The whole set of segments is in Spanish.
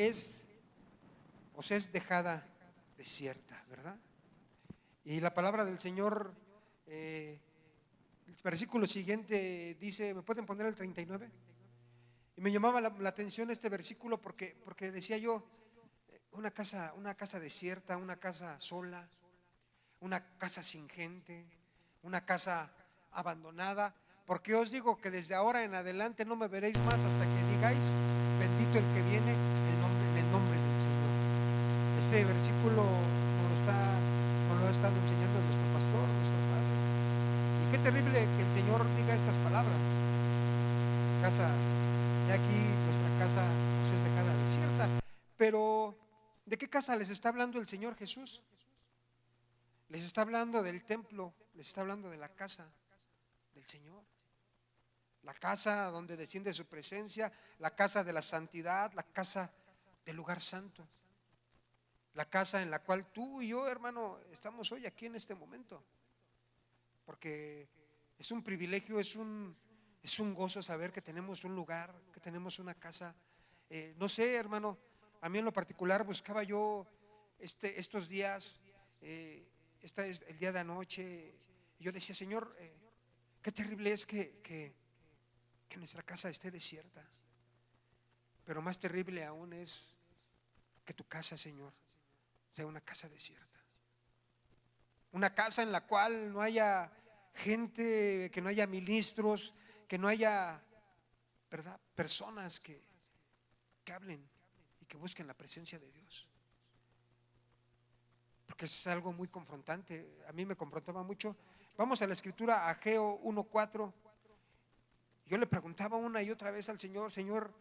es o se es dejada desierta, ¿verdad? Y la palabra del Señor, el versículo siguiente dice, ¿me pueden poner el 39? Y me llamaba la atención este versículo porque decía yo, una casa desierta, una casa sola, una casa sin gente, una casa abandonada. Porque os digo que desde ahora en adelante no me veréis más hasta que digáis, bendito el que viene en el nombre del Señor. Este versículo nos lo ha estado enseñando nuestro pastor, nuestro padre. Y qué terrible que el Señor diga estas palabras. Casa, ya aquí nuestra casa pues, es dejada desierta. Pero, ¿de qué casa les está hablando el Señor Jesús? Les está hablando del templo, les está hablando de la casa del Señor. La casa donde desciende su presencia, la casa de la santidad, la casa del lugar santo. La casa en la cual tú y yo, hermano, estamos hoy aquí en este momento. Porque es un privilegio, es un gozo saber que tenemos un lugar, que tenemos una casa. No sé, hermano, a mí en lo particular buscaba yo estos días, este es el día de anoche, y yo decía, Señor, qué terrible es que nuestra casa esté desierta. Pero más terrible aún es que tu casa, Señor, sea una casa desierta. Una casa en la cual no haya gente, que no haya ministros, que no haya, ¿verdad?, personas que hablen y que busquen la presencia de Dios. Porque es algo muy confrontante. A mí me confrontaba mucho. Vamos a la escritura, Ageo 1:4. Yo le preguntaba una y otra vez al Señor, Señor,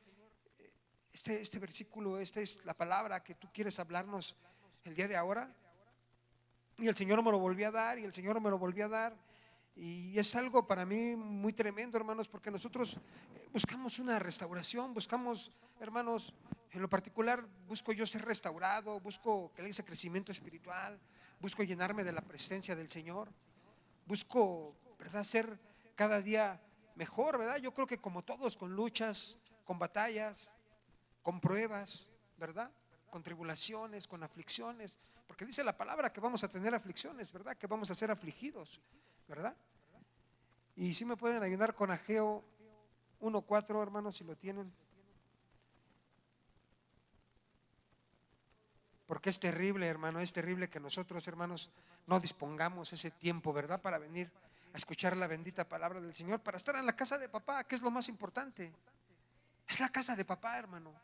este versículo, esta es la palabra que tú quieres hablarnos el día de ahora. Y el Señor me lo volvió a dar, y el Señor me lo volvió a dar. Y es algo para mí muy tremendo, hermanos, porque nosotros buscamos una restauración, buscamos, hermanos, en lo particular busco yo ser restaurado, busco que haya ese crecimiento espiritual, busco llenarme de la presencia del Señor, busco, ¿verdad?, ser cada día mejor, ¿verdad? Yo creo que como todos, con luchas, con batallas, con pruebas, ¿verdad?, con tribulaciones, con aflicciones, porque dice la palabra que vamos a tener aflicciones, ¿verdad?, que vamos a ser afligidos, ¿verdad? Y si me pueden ayudar con Ageo 1:4, hermanos, si lo tienen. Porque es terrible, hermano, es terrible que nosotros, hermanos, no dispongamos ese tiempo, ¿verdad?, para venir a escuchar la bendita palabra del Señor, para estar en la casa de papá, que es lo más importante. Es la casa de papá, hermano.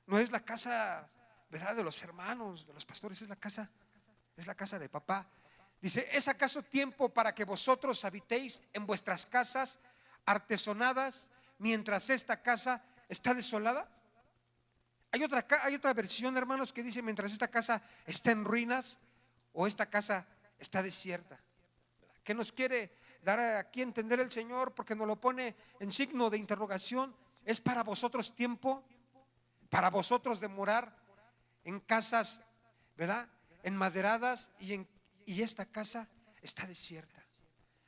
No es la casa, ¿verdad?, de los hermanos, de los pastores, es la casa de papá. Dice, ¿es acaso tiempo para que vosotros habitéis en vuestras casas artesonadas mientras esta casa está desolada? Hay otra versión, hermanos, que dice mientras esta casa está en ruinas o esta casa está desierta. ¿Qué nos quiere dar aquí a entender el Señor? Porque nos lo pone en signo de interrogación. ¿Es para vosotros tiempo? Para vosotros de morar en casas, ¿verdad?, enmaderadas, y esta casa está desierta.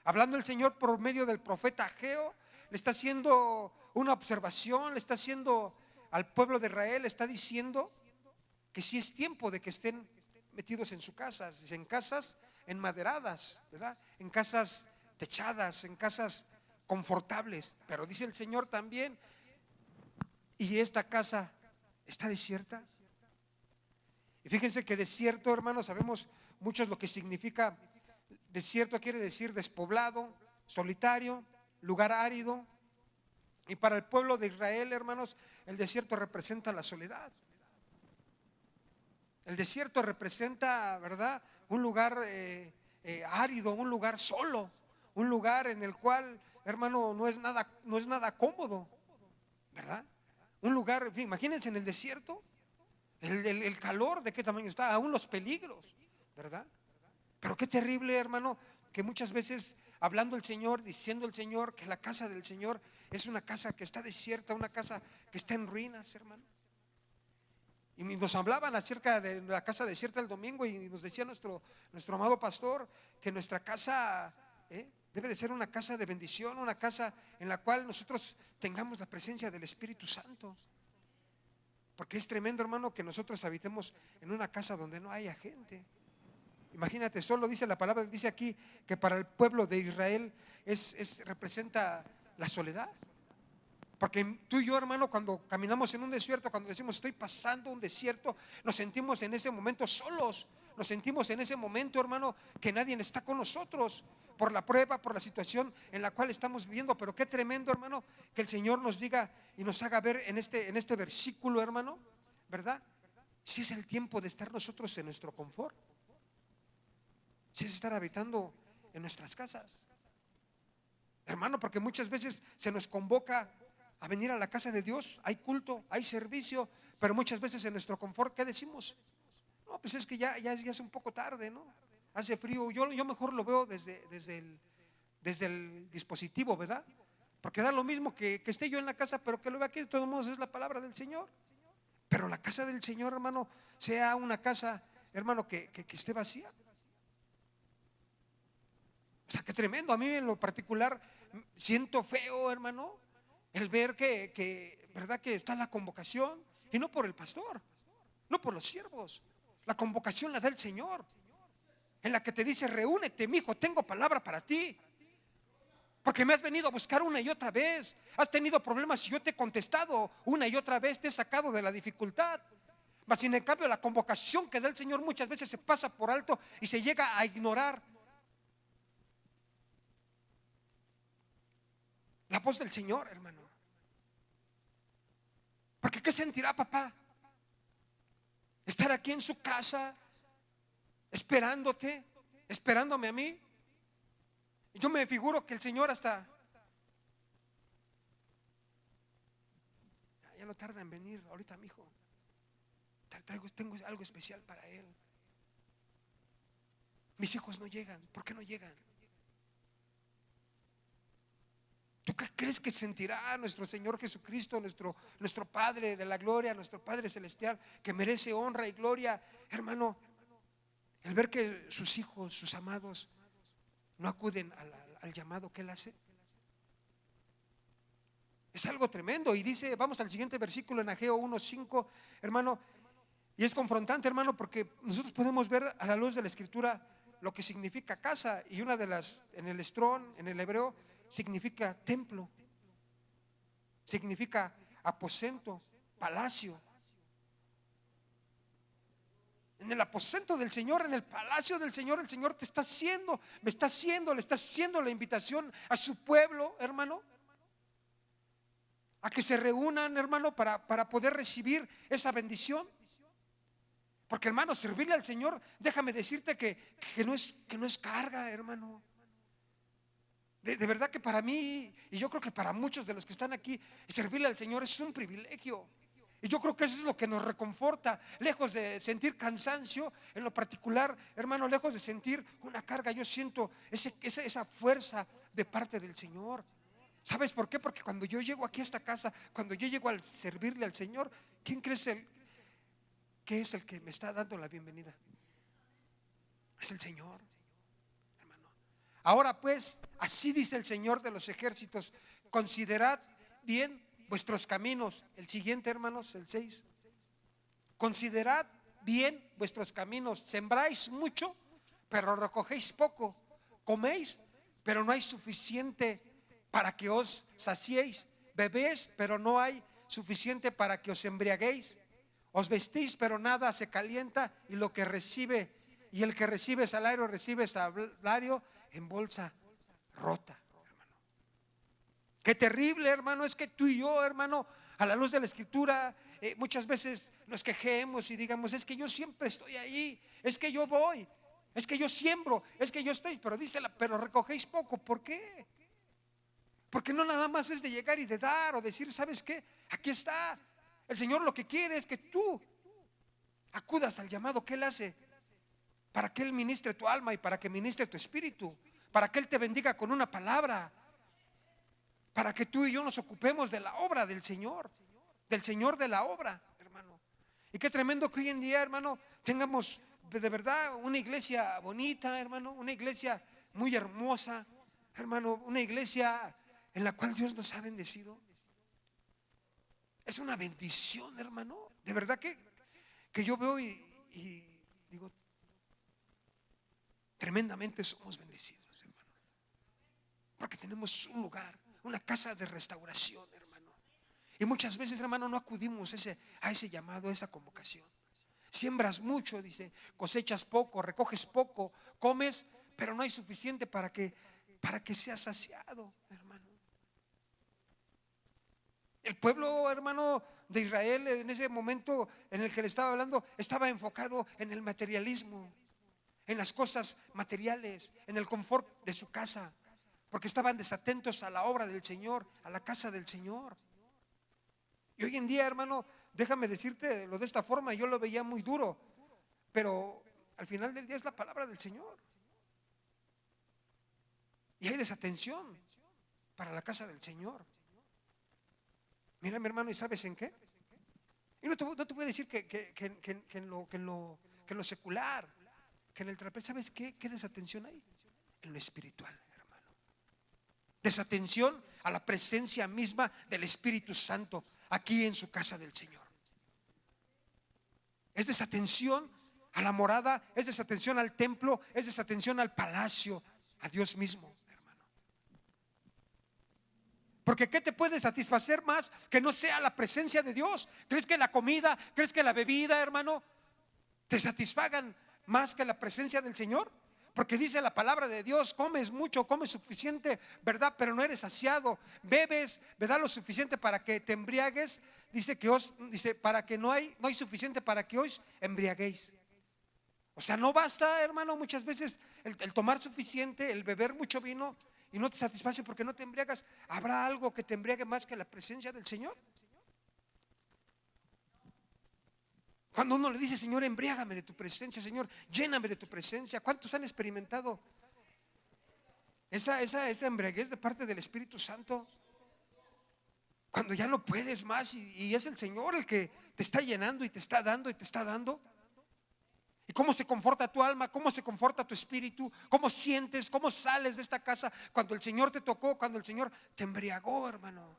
Hablando el Señor por medio del profeta Ageo, le está haciendo una observación, le está haciendo al pueblo de Israel, le está diciendo que sí es tiempo de que estén metidos en su casa, en casas enmaderadas, ¿verdad?, en casas techadas, en casas confortables. Pero dice el Señor también, ¿y esta casa está desierta? Y fíjense que desierto, hermanos, sabemos muchos lo que significa. Desierto quiere decir despoblado, solitario, lugar árido. Y para el pueblo de Israel, hermanos, el desierto representa la soledad. El desierto representa, ¿verdad?, un lugar árido, un lugar solo, un lugar en el cual, hermano, no es nada cómodo, ¿verdad? Un lugar, imagínense en el desierto, el calor, de qué tamaño está, aún los peligros, ¿verdad? Pero qué terrible, hermano, que muchas veces hablando el Señor, diciendo el Señor que la casa del Señor es una casa que está desierta, una casa que está en ruinas, hermano. Y nos hablaban acerca de la casa desierta el domingo, y nos decía nuestro amado pastor que nuestra casa debe de ser una casa de bendición, una casa en la cual nosotros tengamos la presencia del Espíritu Santo. Porque es tremendo, hermano, que nosotros habitemos en una casa donde no haya gente. Imagínate, solo dice la palabra, dice aquí que para el pueblo de Israel representa la soledad. Porque tú y yo, hermano, cuando caminamos en un desierto, cuando decimos estoy pasando un desierto, nos sentimos en ese momento solos. Nos sentimos en ese momento, hermano, que nadie está con nosotros por la prueba, por la situación en la cual estamos viviendo. Pero qué tremendo, hermano, que el Señor nos diga y nos haga ver en este versículo, hermano, ¿verdad? Si es el tiempo de estar nosotros en nuestro confort, si es estar habitando en nuestras casas, hermano, porque muchas veces se nos convoca a venir a la casa de Dios, hay culto, hay servicio, pero muchas veces en nuestro confort, ¿qué decimos? No, pues es que ya es un poco tarde, ¿no? Hace frío, yo mejor lo veo desde el dispositivo, ¿verdad? Porque da lo mismo que esté yo en la casa, pero que lo vea aquí, de todos modos es la palabra del Señor. Pero la casa del Señor, hermano, sea una casa, hermano, que esté vacía. O sea, qué tremendo. A mí en lo particular siento feo, hermano, el ver verdad, que está la convocación, y no por el pastor, no por los siervos. La convocación la da el Señor, en la que te dice: reúnete, mi hijo, tengo palabra para ti. Porque me has venido a buscar una y otra vez. Has tenido problemas y yo te he contestado una y otra vez, te he sacado de la dificultad. Mas sin en cambio la convocación que da el Señor muchas veces se pasa por alto y se llega a ignorar la voz del Señor, hermano. Porque ¿qué sentirá papá? Estar aquí en su casa esperándote, esperándome a mí. Y yo me figuro que el Señor hasta ya no tarda en venir. Ahorita, mi hijo, tengo algo especial para él. Mis hijos no llegan. ¿Por qué no llegan? ¿Tú qué crees que sentirá nuestro Señor Jesucristo, nuestro Padre de la gloria, nuestro Padre celestial, que merece honra y gloria, hermano, el ver que sus hijos, sus amados, no acuden al llamado que Él hace? Es algo tremendo. Y dice, vamos al siguiente versículo en Ageo 1:5, hermano, y es confrontante, hermano, porque nosotros podemos ver a la luz de la Escritura lo que significa casa, y una de las, en el Strong, en el hebreo, significa templo, significa aposento, palacio. En el aposento del Señor, en el palacio del Señor, el Señor te está haciendo, me está haciendo, le está haciendo la invitación a su pueblo, hermano, a que se reúnan, hermano, para poder recibir esa bendición. Porque, hermano, servirle al Señor, déjame decirte que no es carga, hermano. De verdad que para mí, y yo creo que para muchos de los que están aquí, servirle al Señor es un privilegio. Y yo creo que eso es lo que nos reconforta, lejos de sentir cansancio, en lo particular, hermano, lejos de sentir una carga, yo siento esa fuerza de parte del Señor. ¿Sabes por qué? Porque cuando yo llego aquí a esta casa, cuando yo llego a servirle al Señor, ¿quién crees que es el que me está dando la bienvenida? Es el Señor. Ahora pues, así dice el Señor de los ejércitos: considerad bien vuestros caminos. El siguiente, hermanos, el 6. Considerad bien vuestros caminos. Sembráis mucho, pero recogéis poco. Coméis, pero no hay suficiente para que os saciéis. Bebéis, pero no hay suficiente para que os embriaguéis. Os vestís, pero nada se calienta, y el que recibe salario recibe salario en bolsa rota, hermano. Qué terrible, hermano, es que tú y yo, hermano, a la luz de la Escritura, muchas veces nos quejemos y digamos: es que yo siempre estoy ahí, es que yo doy, es que yo siembro, es que yo estoy, pero pero recogéis poco. ¿Por qué? Porque no nada más es de llegar y de dar o decir: ¿sabes qué? Aquí está. El Señor lo que quiere es que tú acudas al llamado que Él hace, para que Él ministre tu alma y para que ministre tu espíritu, para que Él te bendiga con una palabra, para que tú y yo nos ocupemos de la obra del Señor de la obra, hermano. Y qué tremendo que hoy en día, hermano, tengamos de verdad una iglesia bonita, hermano, una iglesia muy hermosa, hermano, una iglesia en la cual Dios nos ha bendecido. Es una bendición, hermano. De verdad que yo veo y digo, tremendamente somos bendecidos, hermano. Porque tenemos un lugar, una casa de restauración, hermano. Y muchas veces, hermano, no acudimos a ese llamado, a esa convocación. Siembras mucho, dice, cosechas poco, recoges poco, comes, pero no hay suficiente para que seas saciado, hermano. El pueblo, hermano, de Israel en ese momento en el que le estaba hablando, estaba enfocado en el materialismo, en las cosas materiales, en el confort de su casa, porque estaban desatentos a la obra del Señor, a la casa del Señor. Y hoy en día, hermano, déjame decirte lo de esta forma, yo lo veía muy duro, pero al final del día es la palabra del Señor. Y hay desatención para la casa del Señor. Mira, mi hermano, ¿y sabes en qué? Y no te voy a decir que en lo secular, que en el trapez, ¿sabes qué? ¿Qué desatención hay? En lo espiritual, hermano. Desatención a la presencia misma del Espíritu Santo aquí en su casa del Señor. Es desatención a la morada, es desatención al templo, es desatención al palacio, a Dios mismo, hermano. Porque ¿qué te puede satisfacer más que no sea la presencia de Dios? ¿Crees que la comida, crees que la bebida, hermano, te satisfagan más que la presencia del Señor? Porque dice la palabra de Dios, comes mucho, comes suficiente, ¿verdad? Pero no eres saciado. Bebes, ¿verdad? Lo suficiente para que te embriagues. Dice para que no hay suficiente para que os embriaguéis. O sea, no basta, hermano, muchas veces el tomar suficiente, el beber mucho vino y no te satisface porque no te embriagas. ¿Habrá algo que te embriague más que la presencia del Señor? Cuando uno le dice, Señor, embriágame de tu presencia, Señor, lléname de tu presencia. ¿Cuántos han experimentado esa embriaguez de parte del Espíritu Santo? Cuando ya no puedes más y es el Señor el que te está llenando y te está dando y te está dando. ¿Y cómo se conforta tu alma? ¿Cómo se conforta tu espíritu? ¿Cómo sientes? ¿Cómo sales de esta casa cuando el Señor te tocó? Cuando el Señor te embriagó, hermano.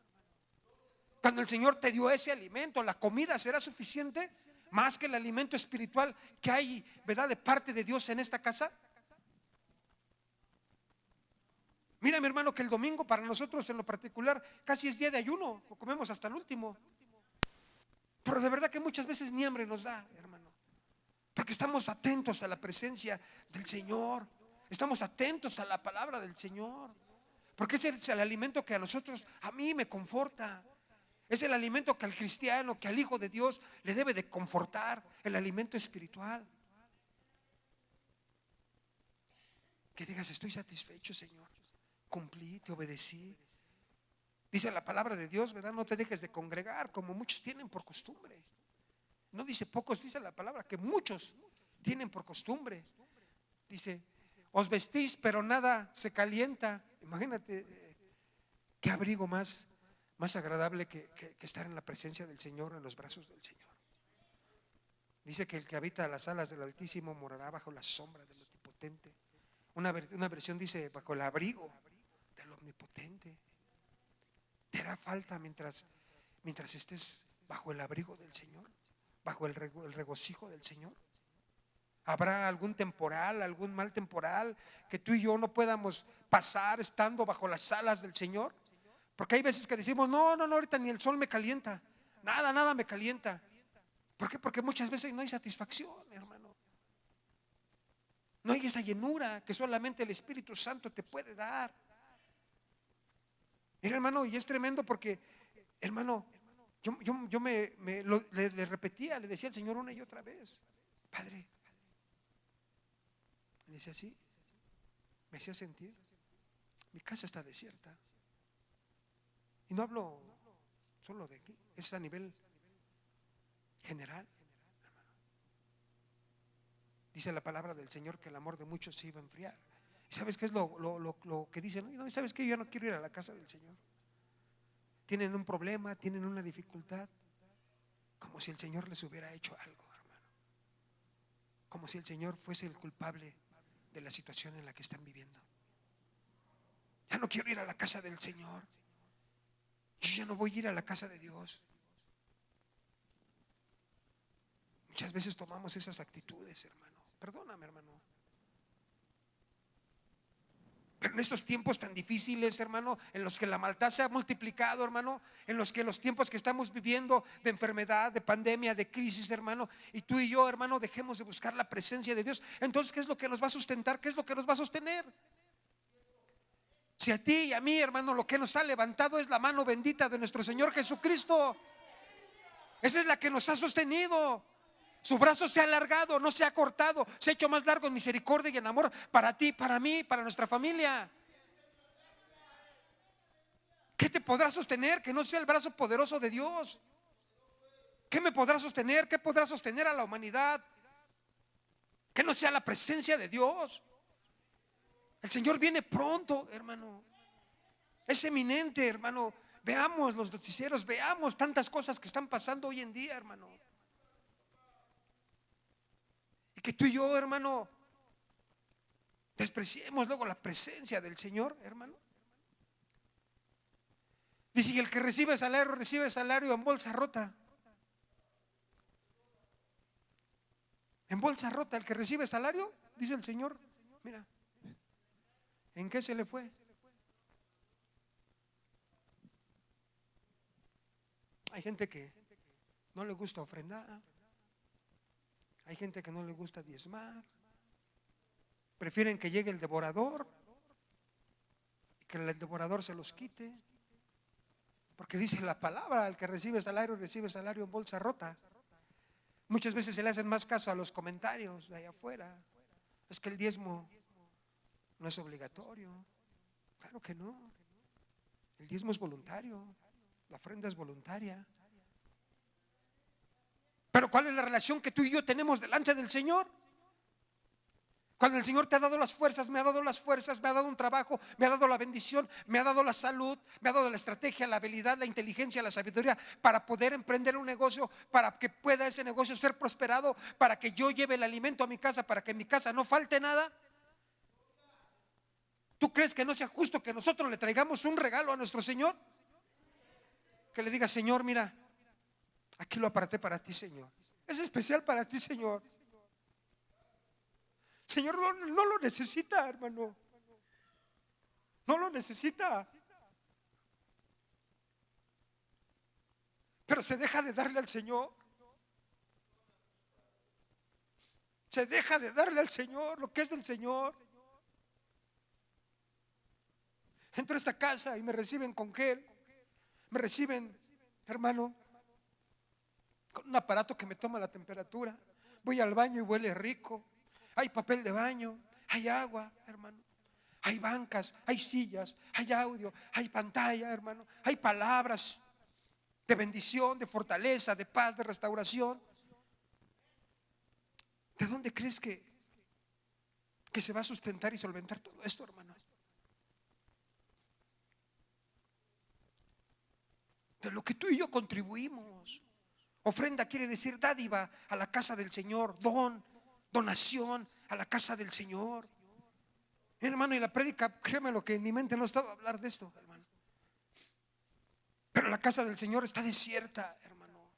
Cuando el Señor te dio ese alimento, ¿la comida será suficiente? Más que el alimento espiritual que hay, ¿verdad?, de parte de Dios en esta casa. Mira, mi hermano, que el domingo para nosotros en lo particular casi es día de ayuno, lo comemos hasta el último. Pero de verdad que muchas veces ni hambre nos da, hermano, porque estamos atentos a la presencia del Señor, estamos atentos a la palabra del Señor, porque ese es el alimento que a mí me conforta. Es el alimento que al cristiano, que al Hijo de Dios le debe de confortar, el alimento espiritual. Que digas, estoy satisfecho, Señor, cumplí, te obedecí. Dice la palabra de Dios, ¿verdad? No te dejes de congregar como muchos tienen por costumbre. No dice pocos, dice la palabra que muchos tienen por costumbre. Dice, os vestís pero nada se calienta. Imagínate qué abrigo más agradable que estar en la presencia del Señor, en los brazos del Señor. Dice que el que habita las alas del Altísimo morará bajo la sombra del Omnipotente. Una versión dice bajo el abrigo del Omnipotente. ¿Te hará falta mientras estés bajo el abrigo del Señor? ¿Bajo el regocijo del Señor? ¿Habrá algún temporal, algún mal temporal que tú y yo no podamos pasar estando bajo las alas del Señor? Porque hay veces que decimos, no, ahorita ni el sol me calienta, nada me calienta. ¿Por qué? Porque muchas veces no hay satisfacción, hermano. No hay esa llenura que solamente el Espíritu Santo te puede dar. Mira, hermano, y es tremendo porque, hermano, yo le repetía, le decía al Señor una y otra vez, Padre, me decía así, me hacía sentir, mi casa está desierta. Y no hablo solo de aquí, es a nivel general. Dice la palabra del Señor que el amor de muchos se iba a enfriar. ¿Y sabes qué es lo que dicen? No, ¿sabes qué? Yo ya no quiero ir a la casa del Señor. Tienen un problema, tienen una dificultad, como si el Señor les hubiera hecho algo, hermano. Como si el Señor fuese el culpable de la situación en la que están viviendo. Ya no quiero ir a la casa del Señor. Yo ya no voy a ir a la casa de Dios. Muchas veces tomamos esas actitudes, hermano. Perdóname, hermano. Pero en estos tiempos tan difíciles, hermano, en los que la maldad se ha multiplicado, hermano, en los que los tiempos que estamos viviendo de enfermedad, de pandemia, de crisis, hermano, y tú y yo, hermano, dejemos de buscar la presencia de Dios. Entonces, ¿qué es lo que nos va a sustentar? ¿Qué es lo que nos va a sostener? Si a ti y a mí, hermano, lo que nos ha levantado es la mano bendita de nuestro Señor Jesucristo. Esa es la que nos ha sostenido. Su brazo se ha alargado, no se ha cortado, se ha hecho más largo en misericordia y en amor para ti, para mí, para nuestra familia. ¿Qué te podrá sostener que no sea el brazo poderoso de Dios? ¿Qué me podrá sostener? ¿Qué podrá sostener a la humanidad? Que no sea la presencia de Dios. El Señor viene pronto, hermano. Es eminente, hermano. Veamos los noticieros, veamos tantas cosas que están pasando hoy en día, hermano. Y que tú y yo, hermano, despreciemos luego la presencia del Señor, hermano. Dice: y el que recibe salario en bolsa rota. En bolsa rota, el que recibe salario, dice el Señor, mira, ¿en qué se le fue? Hay gente que no le gusta ofrendar. Hay gente que no le gusta diezmar. Prefieren que llegue el devorador y que el devorador se los quite. Porque dice la palabra: el que recibe salario en bolsa rota. Muchas veces se le hacen más caso a los comentarios de allá afuera. Es que el diezmo no es obligatorio. Claro que no. El diezmo es voluntario. La ofrenda es voluntaria. Pero ¿cuál es la relación que tú y yo tenemos delante del Señor? Cuando el Señor te ha dado las fuerzas, me ha dado las fuerzas, me ha dado un trabajo, me ha dado la bendición, me ha dado la salud, me ha dado la estrategia, la habilidad, la inteligencia, la sabiduría para poder emprender un negocio, para que pueda ese negocio ser prosperado, para que yo lleve el alimento a mi casa, para que en mi casa no falte nada. ¿Tú crees que no sea justo que nosotros le traigamos un regalo a nuestro Señor? Que le diga: Señor, mira, aquí lo aparté para ti, Señor. Es especial para ti, Señor. Señor no lo necesita, hermano. No lo necesita. Pero se deja de darle al Señor. Se deja de darle al Señor lo que es del Señor. Entro a esta casa y me reciben con gel. Me reciben, hermano, con un aparato que me toma la temperatura. Voy al baño y huele rico. Hay papel de baño, hay agua, hermano. Hay bancas, hay sillas, hay audio, hay pantalla, hermano. Hay palabras de bendición, de fortaleza, de paz, de restauración. ¿De dónde crees que se va a sustentar y solventar todo esto, hermano? De lo que tú y yo contribuimos. Ofrenda quiere decir dádiva a la casa del Señor, donación a la casa del Señor. Hermano, y la prédica, créeme lo que en mi mente no estaba a hablar de esto, hermano. Pero la casa del Señor está desierta, hermano.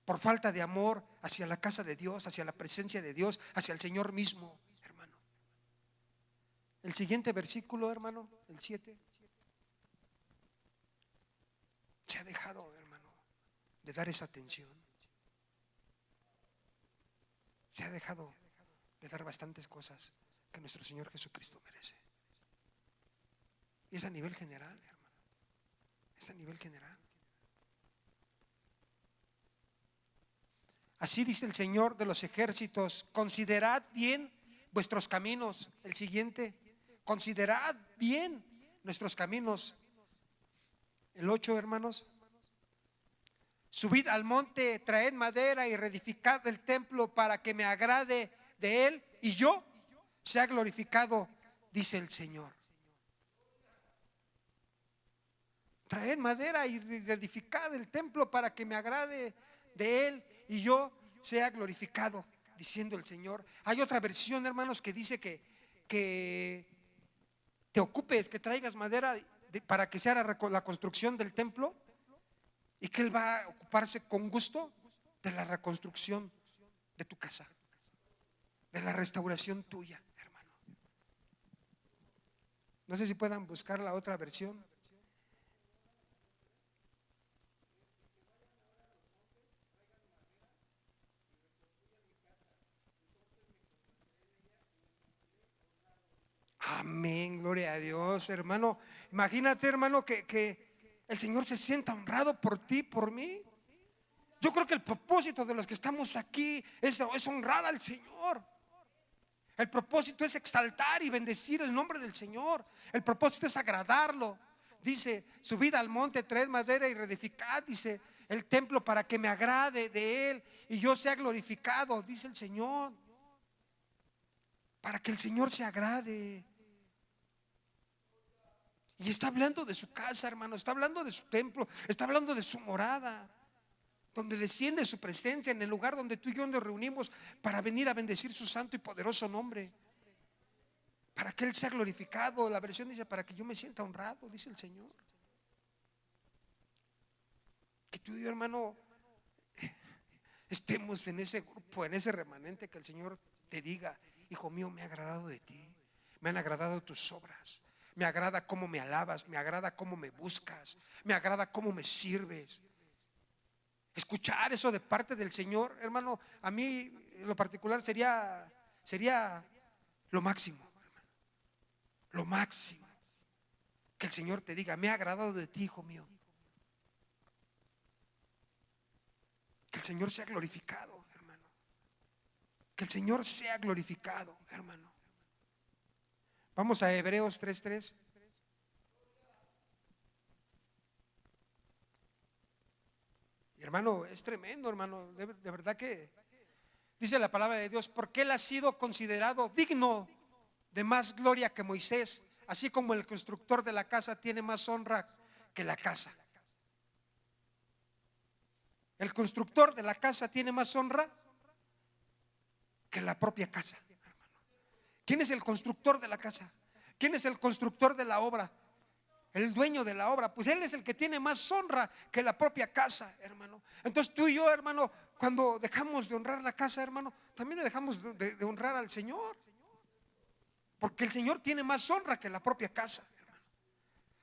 Por falta de amor hacia la casa de Dios, hacia la presencia de Dios, hacia el Señor mismo, hermano. El siguiente versículo, hermano, el 7. Se ha dejado, hermano, de dar esa atención. Se ha dejado de dar bastantes cosas que nuestro Señor Jesucristo merece. Y es a nivel general, hermano. Es a nivel general. Así dice el Señor de los ejércitos: considerad bien vuestros caminos. El siguiente: considerad bien nuestros caminos. El 8, hermanos: subid al monte, traed madera y reedificad el templo para que me agrade de él y yo sea glorificado, dice el Señor. Traed madera y reedificad el templo para que me agrade de él y yo sea glorificado, diciendo el Señor. Hay otra versión, hermanos, que dice que te ocupes, que traigas madera para que sea la construcción del templo, y que Él va a ocuparse con gusto de la reconstrucción de tu casa, de la restauración tuya, hermano. No sé si puedan buscar la otra versión. Amén, gloria a Dios, hermano. Imagínate, hermano, que el Señor se sienta honrado por ti, por mí. Yo creo que el propósito de los que estamos aquí es honrar al Señor. El propósito es exaltar y bendecir el nombre del Señor. El propósito es agradarlo. Dice, subid al monte, traed madera y reedificad, dice, el templo para que me agrade de él y yo sea glorificado, dice el Señor. Para que el Señor se agrade. Y está hablando de su casa, hermano, está hablando de su templo, está hablando de su morada, donde desciende su presencia, en el lugar donde tú y yo nos reunimos para venir a bendecir su santo y poderoso nombre, para que Él sea glorificado. La versión dice, para que yo me sienta honrado, dice el Señor. Que tú y yo, hermano, estemos en ese grupo, en ese remanente, que el Señor te diga, hijo mío, me ha agradado de ti, me han agradado tus obras, me agrada cómo me alabas, me agrada cómo me buscas, me agrada cómo me sirves. Escuchar eso de parte del Señor, hermano, a mí en lo particular sería lo máximo, hermano, lo máximo. Que el Señor te diga, me ha agradado de ti, hijo mío. Que el Señor sea glorificado, hermano. Que el Señor sea glorificado, hermano. Vamos a Hebreos 3:3. Hermano, es tremendo, hermano, de verdad que dice la palabra de Dios, porque Él ha sido considerado digno de más gloria que Moisés, así como el constructor de la casa tiene más honra que la casa. El constructor de la casa tiene más honra que la propia casa, hermano. ¿Quién es el constructor de la casa? ¿Quién es el constructor de la obra? El dueño de la obra, pues Él es el que tiene más honra que la propia casa, hermano. Entonces tú y yo, hermano, cuando dejamos de honrar la casa, hermano, también dejamos de honrar al Señor, porque el Señor tiene más honra que la propia casa, hermano.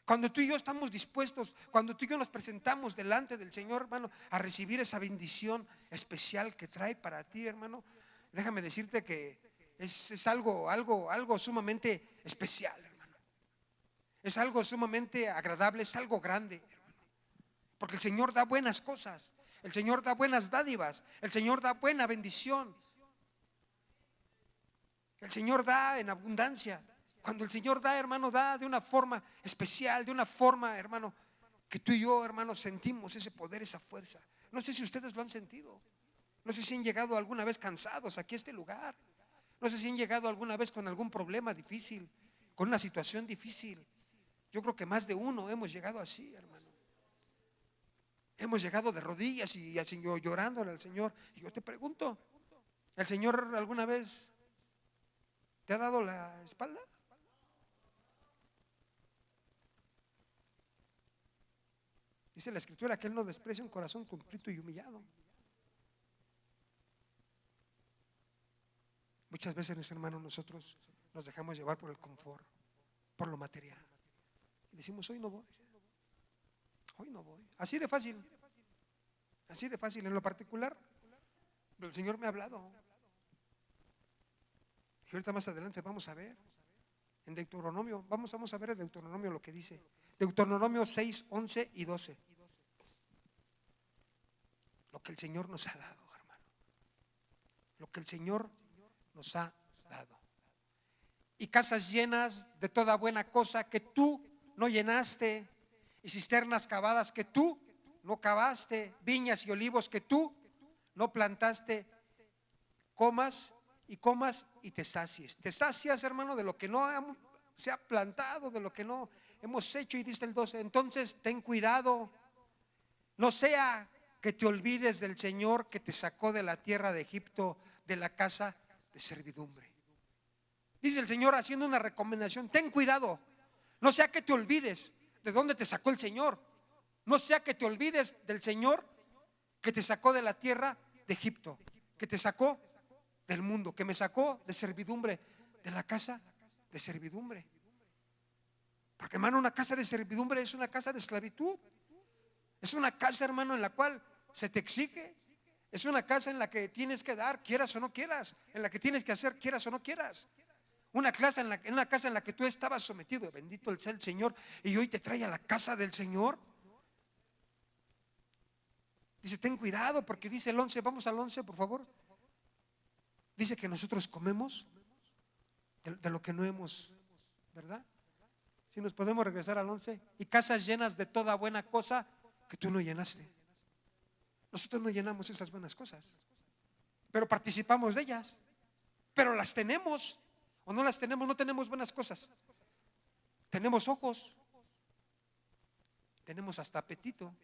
Cuando tú y yo estamos dispuestos, cuando tú y yo nos presentamos delante del Señor, hermano, a recibir esa bendición especial que trae para ti, hermano, déjame decirte que es algo sumamente especial, hermano. Es algo sumamente agradable, es algo grande, hermano. Porque el Señor da buenas cosas, el Señor da buenas dádivas, el Señor da buena bendición. El Señor da en abundancia. Cuando el Señor da, hermano, da de una forma especial, de una forma, hermano, que tú y yo, hermano, sentimos ese poder, esa fuerza. No sé si ustedes lo han sentido. No sé si han llegado alguna vez cansados aquí a este lugar. No sé si han llegado alguna vez con algún problema difícil, con una situación difícil. Yo creo que más de uno hemos llegado así, hermano. Hemos llegado de rodillas y así llorándole al Señor. Y yo te pregunto, ¿el Señor alguna vez te ha dado la espalda? Dice la Escritura que Él no desprecia un corazón contrito y humillado. Muchas veces, hermanos, nosotros nos dejamos llevar por el confort, por lo material. Y decimos, hoy no voy. Hoy no voy. Así de fácil. Así de fácil. En lo particular, el Señor me ha hablado. Y ahorita más adelante vamos a ver. En Deuteronomio, vamos a ver en Deuteronomio lo que dice. Deuteronomio 6, 11 y 12. Lo que el Señor nos ha dado, hermano. Lo que el Señor nos ha dado. Y casas llenas de toda buena cosa que tú no llenaste, y cisternas cavadas que tú no cavaste, viñas y olivos que tú no plantaste, comas y te sacies. Te sacias, hermano, de lo que no se ha plantado, de lo que no hemos hecho. Y dice el 12, entonces ten cuidado, no sea que te olvides del Señor que te sacó de la tierra de Egipto, de la casa de servidumbre. Dice el Señor haciendo una recomendación, ten cuidado, no sea que te olvides de dónde te sacó el Señor, no sea que te olvides del Señor que te sacó de la tierra de Egipto, que te sacó del mundo, que me sacó de servidumbre, de la casa de servidumbre. Porque, hermano, una casa de servidumbre es una casa de esclavitud. Es una casa, hermano, en la cual se te exige. Es una casa en la que tienes que dar, quieras o no quieras. En la que tienes que hacer, quieras o no quieras. Una casa en la que tú estabas sometido. Bendito sea el Señor. Y hoy te trae a la casa del Señor. Dice, ten cuidado, porque dice el 11, vamos al 11, por favor. Dice que nosotros comemos de lo que no hemos, ¿verdad? Si nos podemos regresar al 11. Y casas llenas de toda buena cosa que tú no llenaste. Nosotros no llenamos esas buenas cosas, pero participamos de ellas. Pero las tenemos o no las tenemos. No tenemos buenas cosas. Tenemos ojos, tenemos hasta apetito,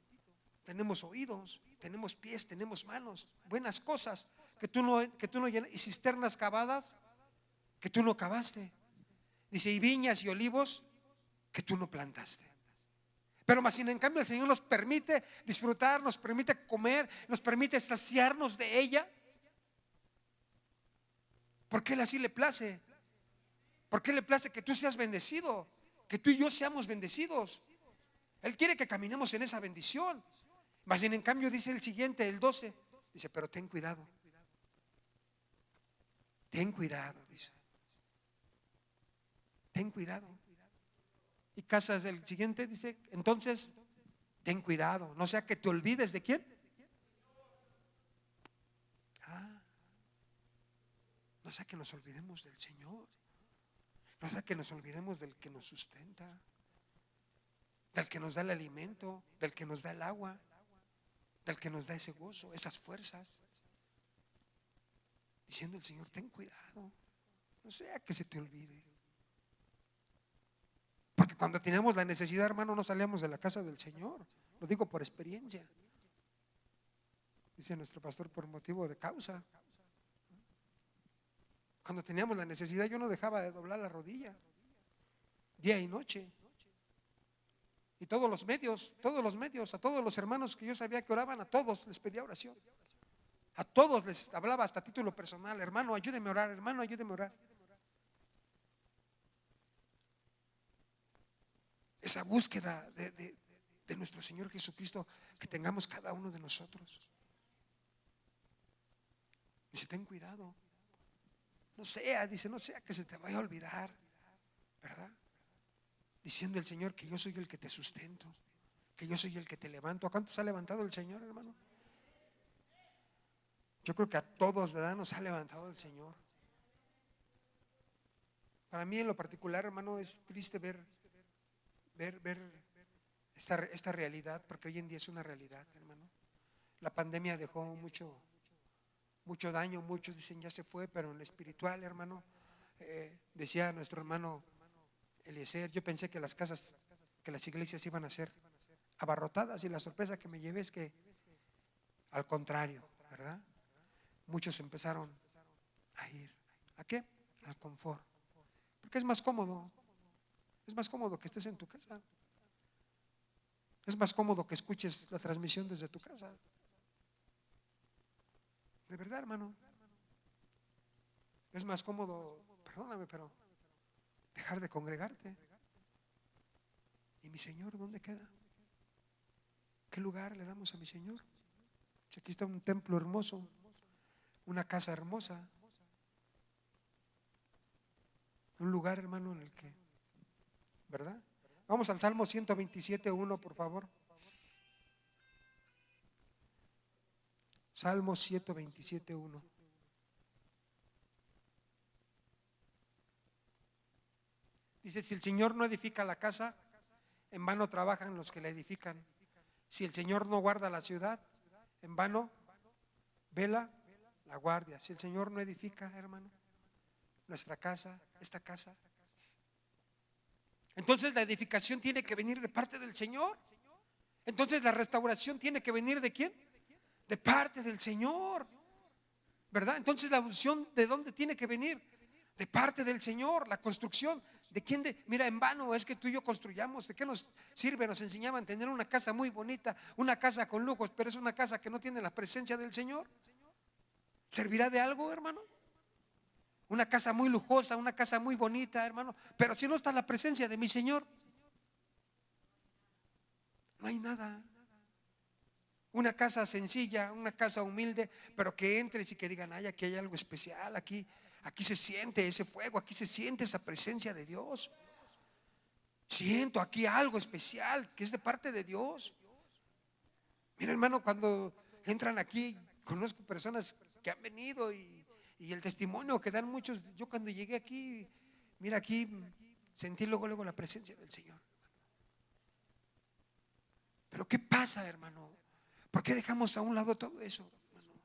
tenemos oídos, tenemos pies, tenemos manos, buenas cosas que tú no llenas, y cisternas cavadas que tú no cavaste. Dice, y viñas y olivos que tú no plantaste. Pero más sin en cambio el Señor nos permite disfrutar, nos permite comer, nos permite saciarnos de ella, porque Él así le place. Porque le place que tú seas bendecido, que tú y yo seamos bendecidos. Él quiere que caminemos en esa bendición. Más bien en cambio dice el siguiente, el 12, dice, pero ten cuidado. Ten cuidado, dice. Ten cuidado. Y casas del siguiente dice, entonces, ten cuidado, no sea que te olvides de quién. No sea que nos olvidemos del Señor. No sea que nos olvidemos del que nos sustenta, del que nos da el alimento, del que nos da el agua, del que nos da ese gozo, esas fuerzas. Diciendo el Señor, ten cuidado, no sea que se te olvide. Porque cuando teníamos la necesidad, hermano, no salíamos de la casa del Señor. Lo digo por experiencia. Dice nuestro pastor, por motivo de causa. Cuando teníamos la necesidad, yo no dejaba de doblar la rodilla, día y noche. Y todos los medios, a todos los hermanos que yo sabía que oraban, a todos les pedía oración. A todos les hablaba hasta a título personal, hermano, ayúdeme a orar, hermano, ayúdeme a orar. Esa búsqueda de nuestro Señor Jesucristo que tengamos cada uno de nosotros. Dice, ten cuidado. No sea que se te vaya a olvidar, ¿verdad? Diciendo el Señor que yo soy el que te sustento, que yo soy el que te levanto. ¿A cuántos ha levantado el Señor, hermano? Yo creo que a todos, ¿verdad?, nos ha levantado el Señor. Para mí en lo particular, hermano, es triste ver esta realidad, porque hoy en día es una realidad, hermano. La pandemia dejó mucho daño. Muchos dicen ya se fue, pero en lo espiritual, hermano, decía nuestro hermano Eliezer, yo pensé que las casas, que las iglesias iban a ser abarrotadas, y la sorpresa que me llevé es que al contrario, ¿verdad? Muchos empezaron a ir, ¿a qué? Al confort, porque es más cómodo que estés en tu casa, es más cómodo que escuches la transmisión desde tu casa. De verdad, hermano, es más cómodo, perdóname, pero dejar de congregarte. ¿Y mi Señor dónde queda? ¿Qué lugar le damos a mi Señor? Si aquí está un templo hermoso, una casa hermosa, un lugar, hermano, en el que, ¿verdad? Vamos al Salmo 127:1, por favor. Salmo 127:1. Dice, si el Señor no edifica la casa, en vano trabajan los que la edifican. Si el Señor no guarda la ciudad, en vano vela la guardia. Si el Señor no edifica, hermano, nuestra casa, esta casa, entonces la edificación tiene que venir de parte del Señor. Entonces la restauración tiene que venir ¿de quién? De parte del Señor, ¿verdad? Entonces la unción, ¿de dónde tiene que venir? De parte del Señor. La construcción, ¿de quién? Mira, en vano es que tú y yo construyamos. ¿De qué nos sirve? Nos enseñaban a tener una casa muy bonita, una casa con lujos, pero es una casa que no tiene la presencia del Señor. ¿Servirá de algo, hermano? Una casa muy lujosa, una casa muy bonita, hermano, pero si no está la presencia de mi Señor, no hay nada. Una casa sencilla, una casa humilde, pero que entres y que digan, ay, aquí hay algo especial, aquí se siente ese fuego, aquí se siente esa presencia de Dios. Siento aquí algo especial que es de parte de Dios. Mira, hermano, cuando entran aquí, conozco personas que han venido y el testimonio que dan muchos. Yo cuando llegué aquí, mira, aquí sentí luego la presencia del Señor. Pero ¿qué pasa, hermano? ¿Por qué dejamos a un lado todo eso, hermano?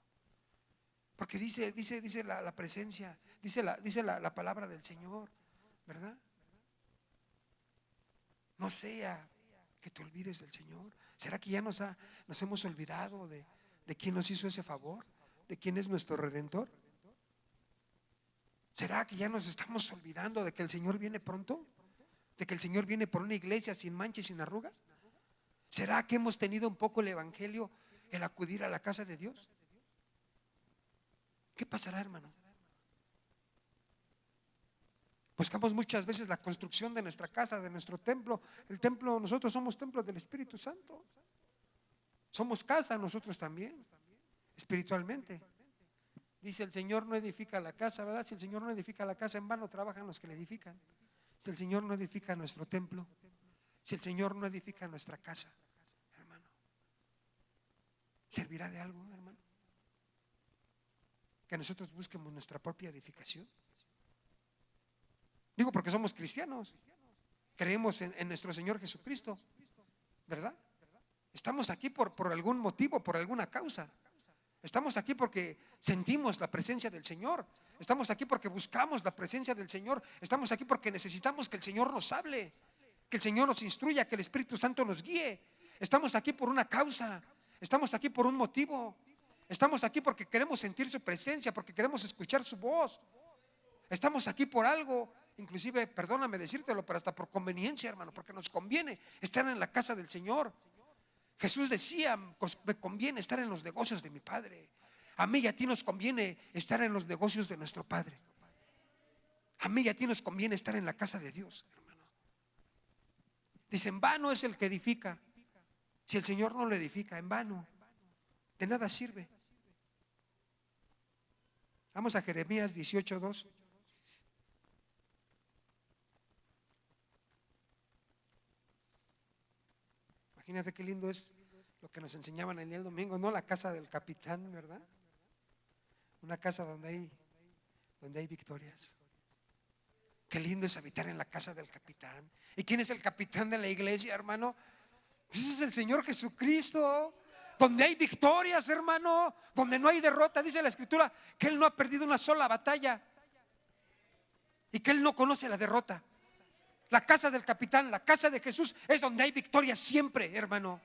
Porque dice la presencia, dice la palabra del Señor, ¿verdad? No sea que te olvides del Señor. ¿Será que ya nos hemos olvidado de quién nos hizo ese favor? ¿De quién es nuestro Redentor? ¿Será que ya nos estamos olvidando de que el Señor viene pronto? ¿De que el Señor viene por una iglesia sin mancha y sin arrugas? ¿Será que hemos tenido un poco el evangelio, el acudir a la casa de Dios? ¿Qué pasará, hermano? Buscamos muchas veces la construcción de nuestra casa, de nuestro templo. El templo, nosotros somos templos del Espíritu Santo. Somos casa nosotros también, espiritualmente. Dice el Señor no edifica la casa, ¿verdad? Si el Señor no edifica la casa, en vano trabajan los que la edifican. Si el Señor no edifica nuestro templo, si el Señor no edifica nuestra casa, hermano, ¿servirá de algo, hermano? Que nosotros busquemos nuestra propia edificación. Digo porque somos cristianos, creemos en nuestro Señor Jesucristo, ¿verdad? Estamos aquí por algún motivo, por alguna causa. Estamos aquí porque sentimos la presencia del Señor. Estamos aquí porque buscamos la presencia del Señor. Estamos aquí porque necesitamos que el Señor nos hable, que el Señor nos instruya, que el Espíritu Santo nos guíe. Estamos aquí por una causa. Estamos aquí por un motivo. Estamos aquí porque queremos sentir su presencia, porque queremos escuchar su voz. Estamos aquí por algo, inclusive, perdóname decírtelo, pero hasta por conveniencia, hermano, porque nos conviene estar en la casa del Señor. Jesús decía, me conviene estar en los negocios de mi Padre. A mí y a ti nos conviene estar en los negocios de nuestro Padre. A mí y a ti nos conviene estar en la casa de Dios, hermano. Dice, en vano es el que edifica. Si el Señor no lo edifica, en vano, de nada sirve. Vamos a Jeremías 18:2. Imagínate qué lindo es lo que nos enseñaban el día del domingo, ¿no? La casa del capitán, ¿verdad? Una casa donde hay victorias. Qué lindo es habitar en la casa del capitán. ¿Y quién es el capitán de la iglesia, hermano? Pues ese es el Señor Jesucristo. Donde hay victorias, hermano, donde no hay derrota. Dice la Escritura que Él no ha perdido una sola batalla y que Él no conoce la derrota. La casa del capitán, la casa de Jesús es donde hay victoria siempre, hermano.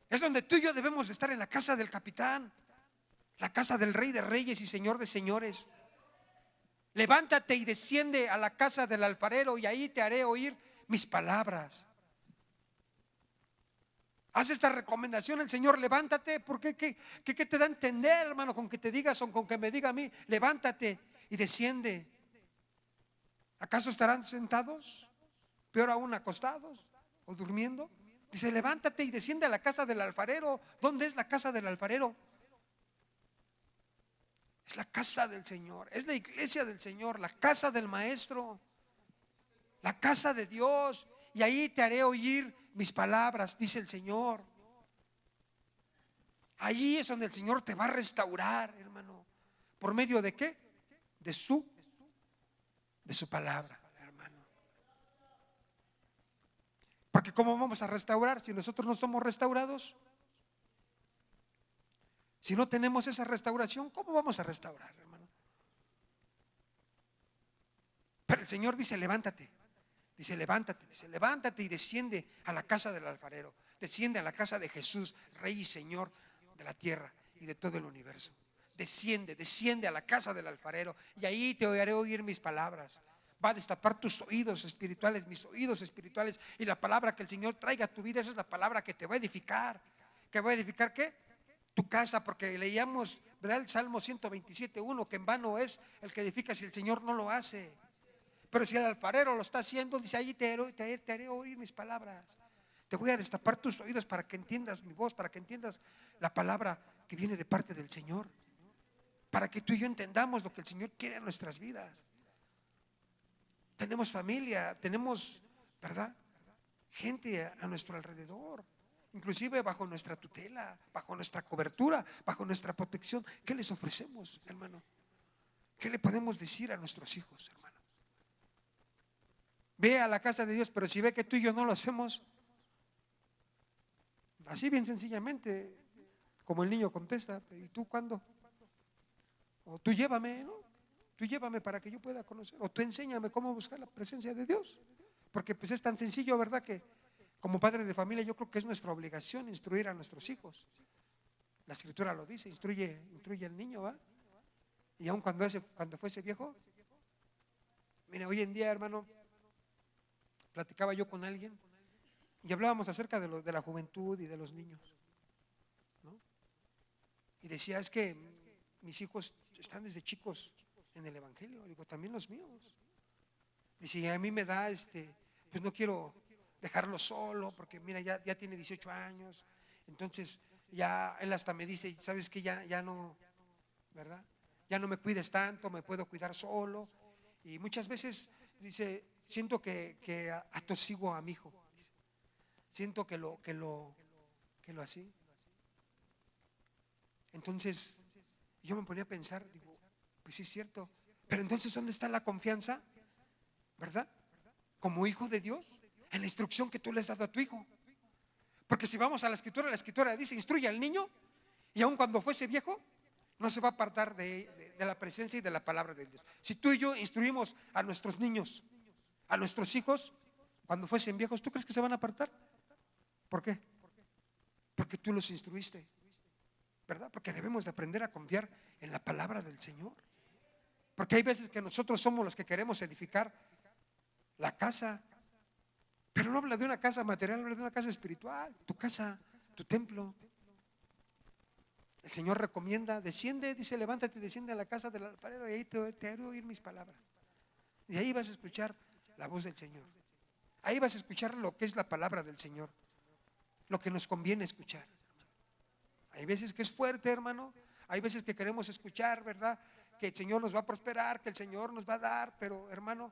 Es donde tú y yo debemos estar, en la casa del capitán, la casa del Rey de Reyes y Señor de Señores. Levántate y desciende a la casa del alfarero y ahí te haré oír mis palabras. Haz esta recomendación el Señor, levántate, porque ¿qué te da a entender, hermano? Con que te digas o con que me diga a mí, levántate y desciende. ¿Acaso estarán sentados? Peor aún, acostados o durmiendo. Dice, levántate y desciende a la casa del alfarero. ¿Dónde es la casa del alfarero? Es la casa del Señor, es la iglesia del Señor, la casa del Maestro, la casa de Dios. Y ahí te haré oír mis palabras, dice el Señor. Allí es donde el Señor te va a restaurar, hermano. ¿Por medio de qué? De su palabra, hermano. Porque ¿cómo vamos a restaurar si nosotros no somos restaurados? Si no tenemos esa restauración, ¿cómo vamos a restaurar, hermano? Pero el Señor dice, levántate. Dice, levántate y desciende a la casa del alfarero. Desciende a la casa de Jesús, Rey y Señor de la tierra y de todo el universo. Desciende a la casa del alfarero y ahí te haré oír mis palabras. Va a destapar tus oídos espirituales, mis oídos espirituales, y la palabra que el Señor traiga a tu vida, esa es la palabra que te va a edificar. ¿Que va a edificar qué? tu casa, porque leíamos, ¿verdad? El Salmo 127:1, que en vano es el que edifica si el Señor no lo hace. Pero si el alfarero lo está haciendo, dice, ahí te haré oír mis palabras. Te voy a destapar tus oídos para que entiendas mi voz, para que entiendas la palabra que viene de parte del Señor, para que tú y yo entendamos lo que el Señor quiere en nuestras vidas. Tenemos familia, tenemos, ¿verdad?, gente a nuestro alrededor, inclusive bajo nuestra tutela, bajo nuestra cobertura, bajo nuestra protección. ¿Qué les ofrecemos, hermano? ¿Qué le podemos decir a nuestros hijos, hermano? Ve a la casa de Dios, pero si ve que tú y yo no lo hacemos, así bien sencillamente, como el niño contesta, ¿y tú cuándo? O tú llévame, ¿no? Tú llévame para que yo pueda conocer, o tú enséñame cómo buscar la presencia de Dios. Porque pues es tan sencillo, ¿verdad? Que como padre de familia yo creo que es nuestra obligación instruir a nuestros hijos. La Escritura lo dice, instruye al niño, ¿va? Y aun cuando fuese viejo, mira, hoy en día, hermano, platicaba yo con alguien y hablábamos acerca de la juventud y de los niños, ¿no? Y decía, es que mis hijos están desde chicos en el Evangelio. Digo, también los míos. Dice, a mí me da, pues no quiero dejarlo solo, porque mira, ya tiene 18 años, entonces ya él hasta me dice, ¿sabes qué? Ya no, ¿verdad? Ya no me cuides tanto, me puedo cuidar solo. Y muchas veces dice, siento que atosigo a mi hijo, dice. Siento que lo así. Entonces yo me ponía a pensar, digo, pues sí es cierto, pero entonces ¿dónde está la confianza? ¿Verdad? Como hijo de Dios, en la instrucción que tú le has dado a tu hijo. Porque si vamos a la Escritura dice, instruye al niño, y aun cuando fuese viejo, no se va a apartar de la presencia y de la palabra de Dios. Si tú y yo instruimos a nuestros niños, a nuestros hijos, cuando fuesen viejos, ¿tú crees que se van a apartar? ¿Por qué? Porque tú los instruiste, ¿verdad? Porque debemos de aprender a confiar en la palabra del Señor. Porque hay veces que nosotros somos los que queremos edificar la casa, pero no habla de una casa material, habla de una casa espiritual, tu casa, tu templo. El Señor recomienda, desciende, dice, levántate y desciende a la casa del alfarero y ahí te haré oír mis palabras. Y ahí vas a escuchar la voz del Señor. Ahí vas a escuchar lo que es la palabra del Señor, lo que nos conviene escuchar. Hay veces que es fuerte, hermano, hay veces que queremos escuchar, ¿verdad?, que el Señor nos va a prosperar, que el Señor nos va a dar, pero hermano,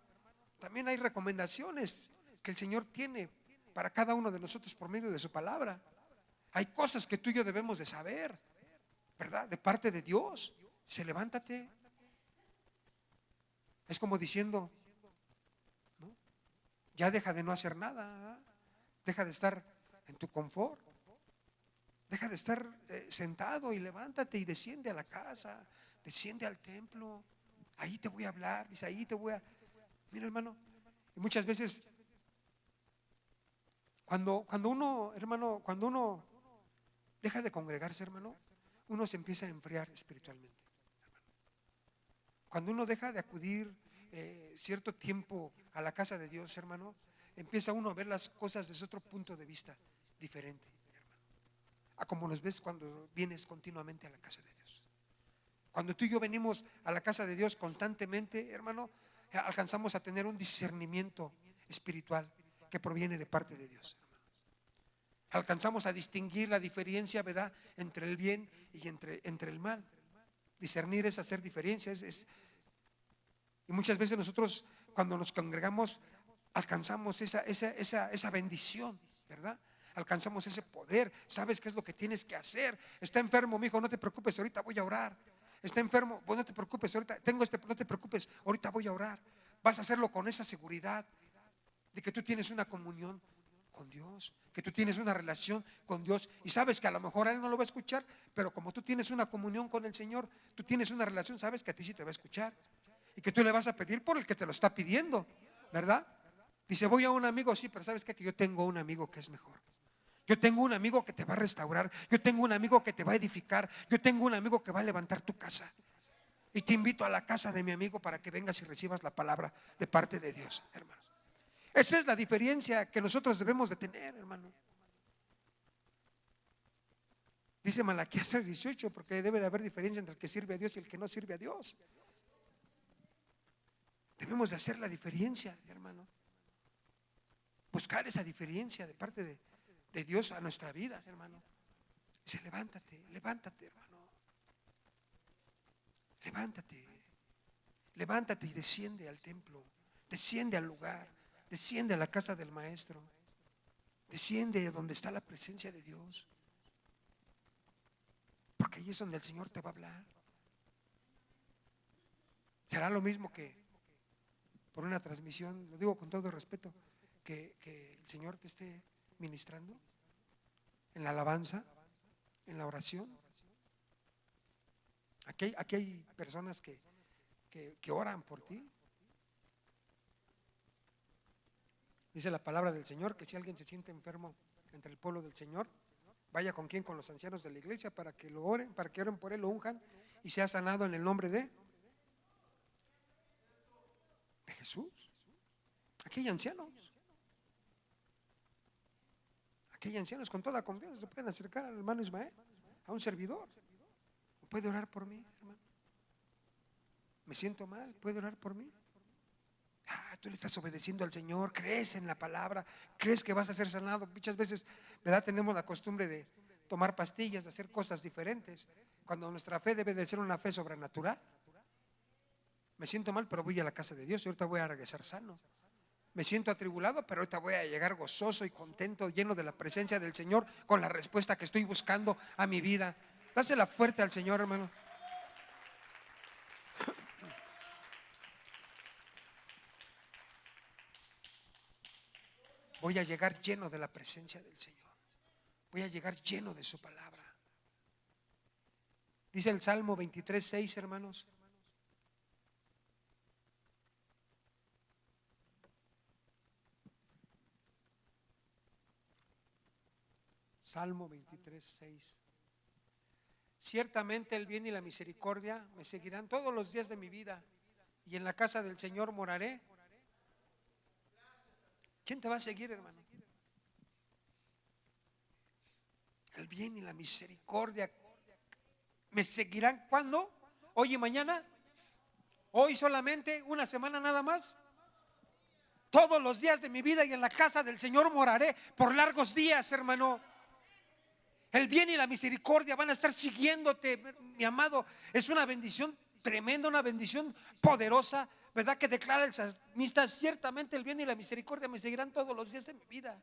también hay recomendaciones que el Señor tiene para cada uno de nosotros por medio de su palabra. Hay cosas que tú y yo debemos de saber, ¿verdad?, de parte de Dios. Levántate. Es como diciendo, ¿no?, ya deja de no hacer nada, ¿verdad? Deja de estar en tu confort, deja de estar sentado y levántate y desciende a la casa, desciende al templo. Ahí te voy a hablar, dice, ahí te voy a... Mira, hermano, y muchas veces cuando uno, hermano, cuando uno deja de congregarse, hermano, uno se empieza a enfriar espiritualmente, hermano. Cuando uno deja de acudir cierto tiempo a la casa de Dios, hermano, empieza uno a ver las cosas desde otro punto de vista diferente, hermano, a como los ves cuando vienes continuamente a la casa de Dios. Cuando tú y yo venimos a la casa de Dios constantemente, hermano, alcanzamos a tener un discernimiento espiritual que proviene de parte de Dios, hermano. Alcanzamos a distinguir la diferencia, ¿verdad?, entre el bien y entre el mal. Discernir es hacer diferencias. Y muchas veces nosotros, cuando nos congregamos, alcanzamos esa bendición, ¿verdad? Alcanzamos ese poder. Sabes qué es lo que tienes que hacer. Está enfermo, mi hijo, no te preocupes, ahorita voy a orar. Está enfermo, vos no te preocupes, ahorita no te preocupes, ahorita voy a orar. Vas a hacerlo con esa seguridad de que tú tienes una comunión con Dios, que tú tienes una relación con Dios, y sabes que a lo mejor a Él no lo va a escuchar, pero como tú tienes una comunión con el Señor, tú tienes una relación, sabes que a ti sí te va a escuchar y que tú le vas a pedir por el que te lo está pidiendo, ¿verdad? Dice, voy a un amigo, sí, pero ¿sabes qué? Que yo tengo un amigo que es mejor. Yo tengo un amigo que te va a restaurar, yo tengo un amigo que te va a edificar, yo tengo un amigo que va a levantar tu casa. Y te invito a la casa de mi amigo para que vengas y recibas la palabra de parte de Dios, hermanos. Esa es la diferencia que nosotros debemos de tener, hermano. Dice Malaquías 3:18, porque debe de haber diferencia entre el que sirve a Dios y el que no sirve a Dios. Debemos de hacer la diferencia, hermano. Buscar esa diferencia de parte de Dios a nuestra vida, hermano. Dice, levántate, levántate, hermano. Levántate. Levántate y desciende al templo. Desciende al lugar. Desciende a la casa del maestro. Desciende donde está la presencia de Dios. Porque ahí es donde el Señor te va a hablar. Será lo mismo que por una transmisión, lo digo con todo respeto, que el Señor te esté ministrando en la alabanza, en la oración. Aquí hay personas que oran por ti. Dice la palabra del Señor que si alguien se siente enfermo entre el pueblo del Señor, vaya con quién, con los ancianos de la iglesia para que lo oren, para que oren por él, lo unjan y sea sanado en el nombre de Jesús. Aquí hay ancianos. Aquí hay ancianos con toda confianza, se pueden acercar al hermano Ismael, a un servidor. ¿Puede orar por mí, hermano? ¿Me siento mal? ¿Puede orar por mí? Tú le estás obedeciendo al Señor, crees en la palabra, crees que vas a ser sanado. Muchas veces, ¿verdad? Tenemos la costumbre de tomar pastillas, de hacer cosas diferentes, cuando nuestra fe debe de ser una fe sobrenatural. Me siento mal, pero voy a la casa de Dios y ahorita voy a regresar sano. Me siento atribulado, pero ahorita voy a llegar gozoso y contento, lleno de la presencia del Señor, con la respuesta que estoy buscando a mi vida. Dásela fuerte al Señor, hermano. Voy a llegar lleno de la presencia del Señor. Voy a llegar lleno de su palabra. Dice el Salmo 23:6, hermanos. Salmo 23:6. Ciertamente el bien y la misericordia me seguirán todos los días de mi vida, y en la casa del Señor moraré. ¿Quién te va a seguir, hermano? El bien y la misericordia me seguirán. ¿Cuándo? ¿Hoy y mañana? ¿Hoy solamente? ¿Una semana nada más? Todos los días de mi vida, y en la casa del Señor moraré por largos días, hermano. El bien y la misericordia van a estar siguiéndote, mi amado. Es una bendición tremenda, una bendición poderosa, ¿verdad? Que declara el salmista: ciertamente el bien y la misericordia me seguirán todos los días de mi vida.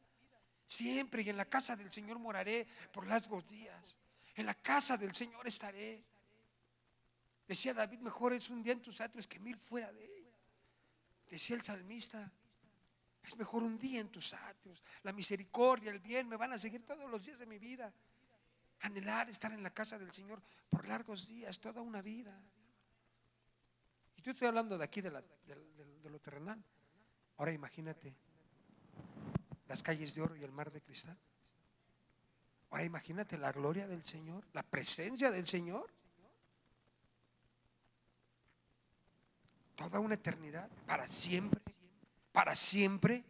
Siempre, y en la casa del Señor moraré por largos días. En la casa del Señor estaré. Decía David: mejor es un día en tus atrios que 1000 fuera de él. Decía el salmista: es mejor un día en tus atrios. La misericordia, el bien me van a seguir todos los días de mi vida. Anhelar estar en la casa del Señor por largos días, toda una vida. Y yo estoy hablando de aquí, de lo terrenal. Ahora imagínate las calles de oro y el mar de cristal. Ahora imagínate la gloria del Señor, la presencia del Señor. Toda una eternidad, para siempre, para siempre.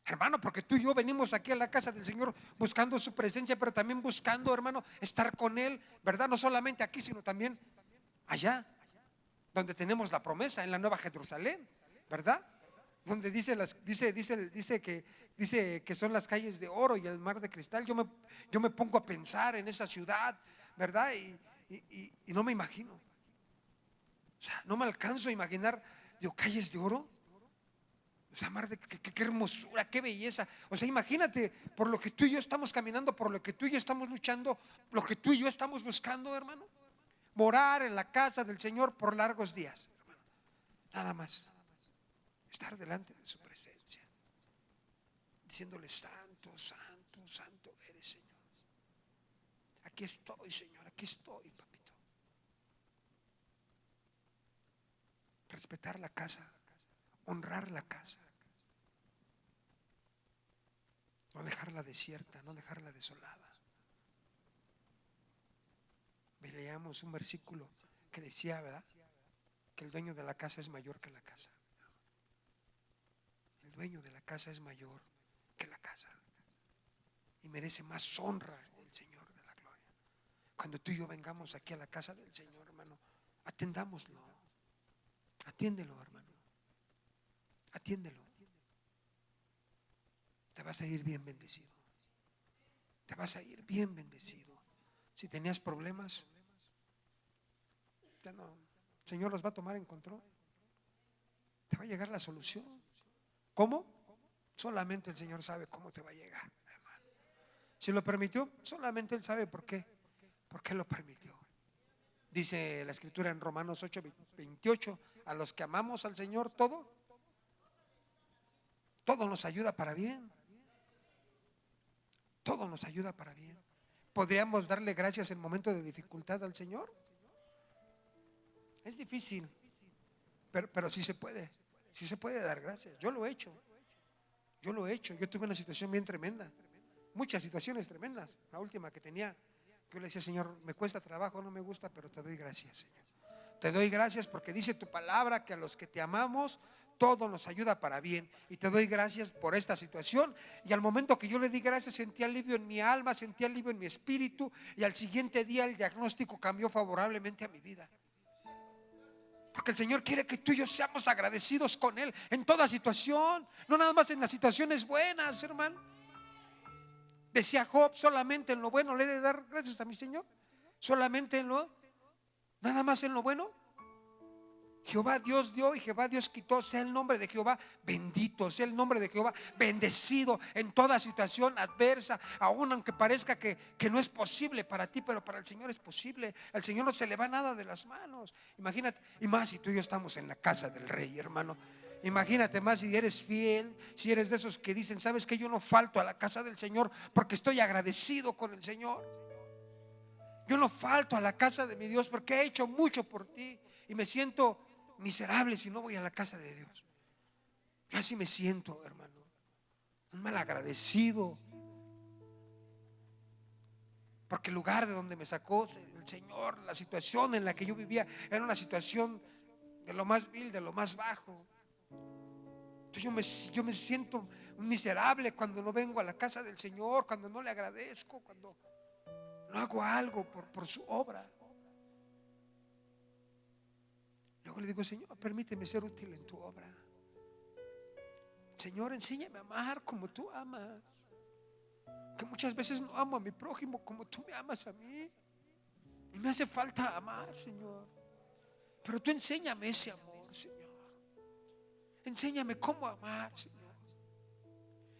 Hermano, porque tú y yo venimos aquí a la casa del Señor buscando su presencia, pero también buscando, hermano, estar con Él, ¿verdad? No solamente aquí, sino también allá, donde tenemos la promesa, en la Nueva Jerusalén, ¿verdad? Donde dice que son las calles de oro y el mar de cristal. Yo me pongo a pensar en esa ciudad, ¿verdad? Y no me imagino. O sea, no me alcanzo a imaginar, digo, calles de oro. O sea, mar de qué hermosura, qué belleza. O sea, imagínate, por lo que tú y yo estamos caminando, por lo que tú y yo estamos luchando, lo que tú y yo estamos buscando, hermano. Morar en la casa del Señor por largos días, hermano. Nada más. Estar delante de su presencia, diciéndole: santo, santo, santo eres, Señor. Aquí estoy, Señor, aquí estoy, papito. Respetar la casa, honrar la casa, no dejarla desierta, no dejarla desolada. Leíamos un versículo que decía, ¿verdad?, que el dueño de la casa es mayor que la casa. El dueño de la casa es mayor que la casa y merece más honra el Señor de la gloria. Cuando tú y yo vengamos aquí a la casa del Señor, hermano, atendámoslo. Atiéndelo, hermano. Atiéndelo. Te vas a ir bien bendecido. Te vas a ir bien bendecido. Si tenías problemas, ya no, el Señor los va a tomar en control. Te va a llegar la solución. ¿Cómo? Solamente el Señor sabe cómo te va a llegar, hermano. Si lo permitió, solamente Él sabe por qué. ¿Por qué lo permitió? Dice la Escritura en Romanos 8:28, a los que amamos al Señor, todo nos ayuda para bien. Todo nos ayuda para bien. ¿Podríamos darle gracias en momentos de dificultad al Señor? Es difícil, pero sí se puede. Sí se puede dar gracias. Yo lo he hecho. Yo tuve una situación bien tremenda. Muchas situaciones tremendas. La última que tenía, yo le decía, Señor, me cuesta trabajo, no me gusta, pero te doy gracias, Señor. Te doy gracias porque dice tu palabra que a los que te amamos, todo nos ayuda para bien. Y te doy gracias por esta situación. Y al momento que yo le di gracias, sentí alivio en mi alma, sentí alivio en mi espíritu. Y al siguiente día el diagnóstico cambió favorablemente a mi vida. Porque el Señor quiere que tú y yo seamos agradecidos con Él en toda situación, no nada más en las situaciones buenas, hermano. Decía Job, solamente en lo bueno le he de dar gracias a mi Señor. Solamente nada más en lo bueno. Jehová Dios dio y Jehová Dios quitó. Sea el nombre de Jehová bendito, sea el nombre de Jehová bendecido en toda situación adversa, aun aunque parezca que no es posible para ti, pero para el Señor es posible. Al Señor no se le va nada de las manos. Imagínate, y más si tú y yo estamos en la casa del Rey, hermano. Imagínate más si eres fiel, si eres de esos que dicen, sabes que yo no falto a la casa del Señor porque estoy agradecido con el Señor. Yo no falto a la casa de mi Dios porque he hecho mucho por ti y me siento miserable si no voy a la casa de Dios. Yo así me siento, hermano, un mal agradecido, porque el lugar de donde me sacó el Señor, la situación en la que yo vivía, era una situación de lo más vil, de lo más bajo. Entonces yo me siento miserable cuando no vengo a la casa del Señor, cuando no le agradezco, cuando no hago algo por su obra. Luego le digo, Señor, permíteme ser útil en tu obra. Señor, enséñame a amar como tú amas. Que muchas veces no amo a mi prójimo como tú me amas a mí. Y me hace falta amar, Señor. Pero tú enséñame ese amor, Señor. Enséñame cómo amar, Señor.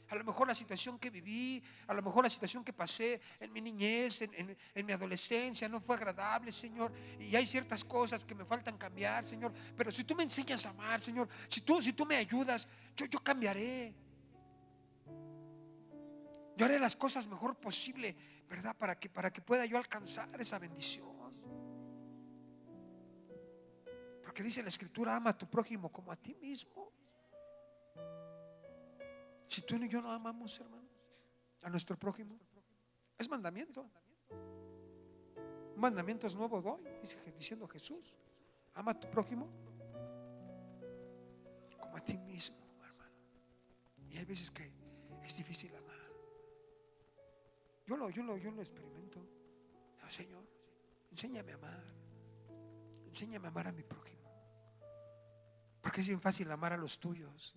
A lo mejor la situación que viví, a lo mejor la situación que pasé en mi niñez, en mi adolescencia, no fue agradable, Señor. Y hay ciertas cosas que me faltan cambiar, Señor. Pero si tú me enseñas a amar, Señor, si tú me ayudas, yo cambiaré. Yo haré las cosas mejor posible, ¿verdad? Para que pueda yo alcanzar esa bendición. Porque dice la Escritura, ama a tu prójimo como a ti mismo. Si tú y yo no amamos, hermano, a nuestro prójimo, es mandamiento. Un mandamiento es nuevo doy, diciendo Jesús. Ama a tu prójimo como a ti mismo, hermano. Y hay veces que es difícil amar. Yo lo experimento. No, Señor, enséñame a amar. Enséñame a amar a mi prójimo. Porque es bien fácil amar a los tuyos.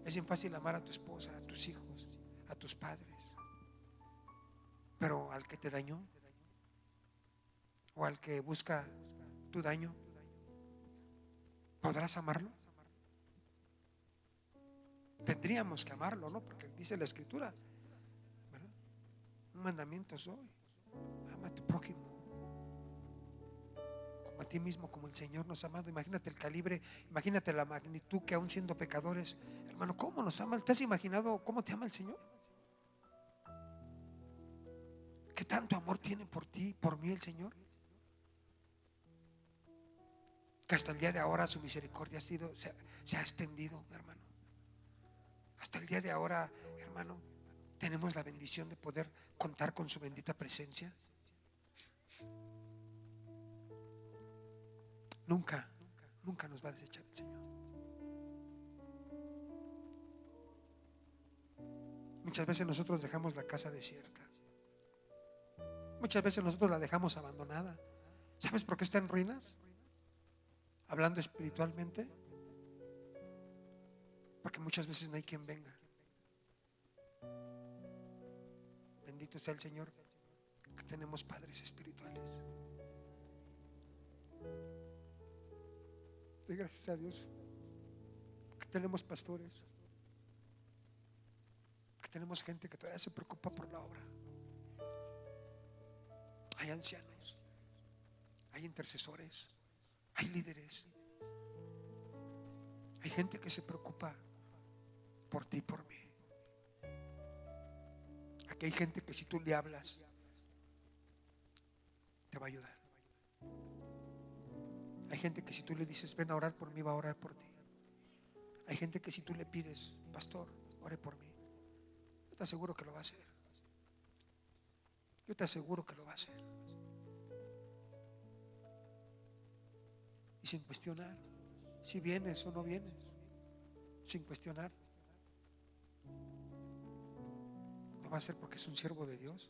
Es bien fácil amar a tu esposa, a tus hijos, a tus padres. Pero al que te dañó, o al que busca tu daño, ¿podrás amarlo? Tendríamos que amarlo, ¿no? Porque dice la Escritura, ¿verdad? Un mandamiento es hoy: ama a tu prójimo como a ti mismo, como el Señor nos ha amado. Imagínate el calibre, imagínate la magnitud que aún siendo pecadores, hermano, ¿cómo nos ama? ¿Te has imaginado cómo te ama el Señor? ¿Qué tanto amor tiene por ti, por mí el Señor? Que hasta el día de ahora su misericordia se ha extendido, hermano. Hasta el día de ahora, hermano, tenemos la bendición de poder contar con su bendita presencia. Nunca nos va a desechar el Señor. Muchas veces nosotros dejamos la casa desierta. Muchas veces nosotros la dejamos abandonada. ¿Sabes por qué está en ruinas? Hablando espiritualmente, porque muchas veces no hay quien venga. Bendito sea el Señor que tenemos padres espirituales. Doy gracias a Dios que tenemos pastores, que tenemos gente que todavía se preocupa por la obra. Hay ancianos, hay intercesores, hay líderes, hay gente que se preocupa por ti y por mí. Aquí hay gente que si tú le hablas, te va a ayudar. Hay gente que si tú le dices, ven a orar por mí, va a orar por ti. Hay gente que si tú le pides, pastor, ore por mí, yo te aseguro que lo va a hacer. Yo te aseguro que lo va a hacer. Y sin cuestionar si vienes o no vienes, sin cuestionar. Lo va a hacer porque es un siervo de Dios.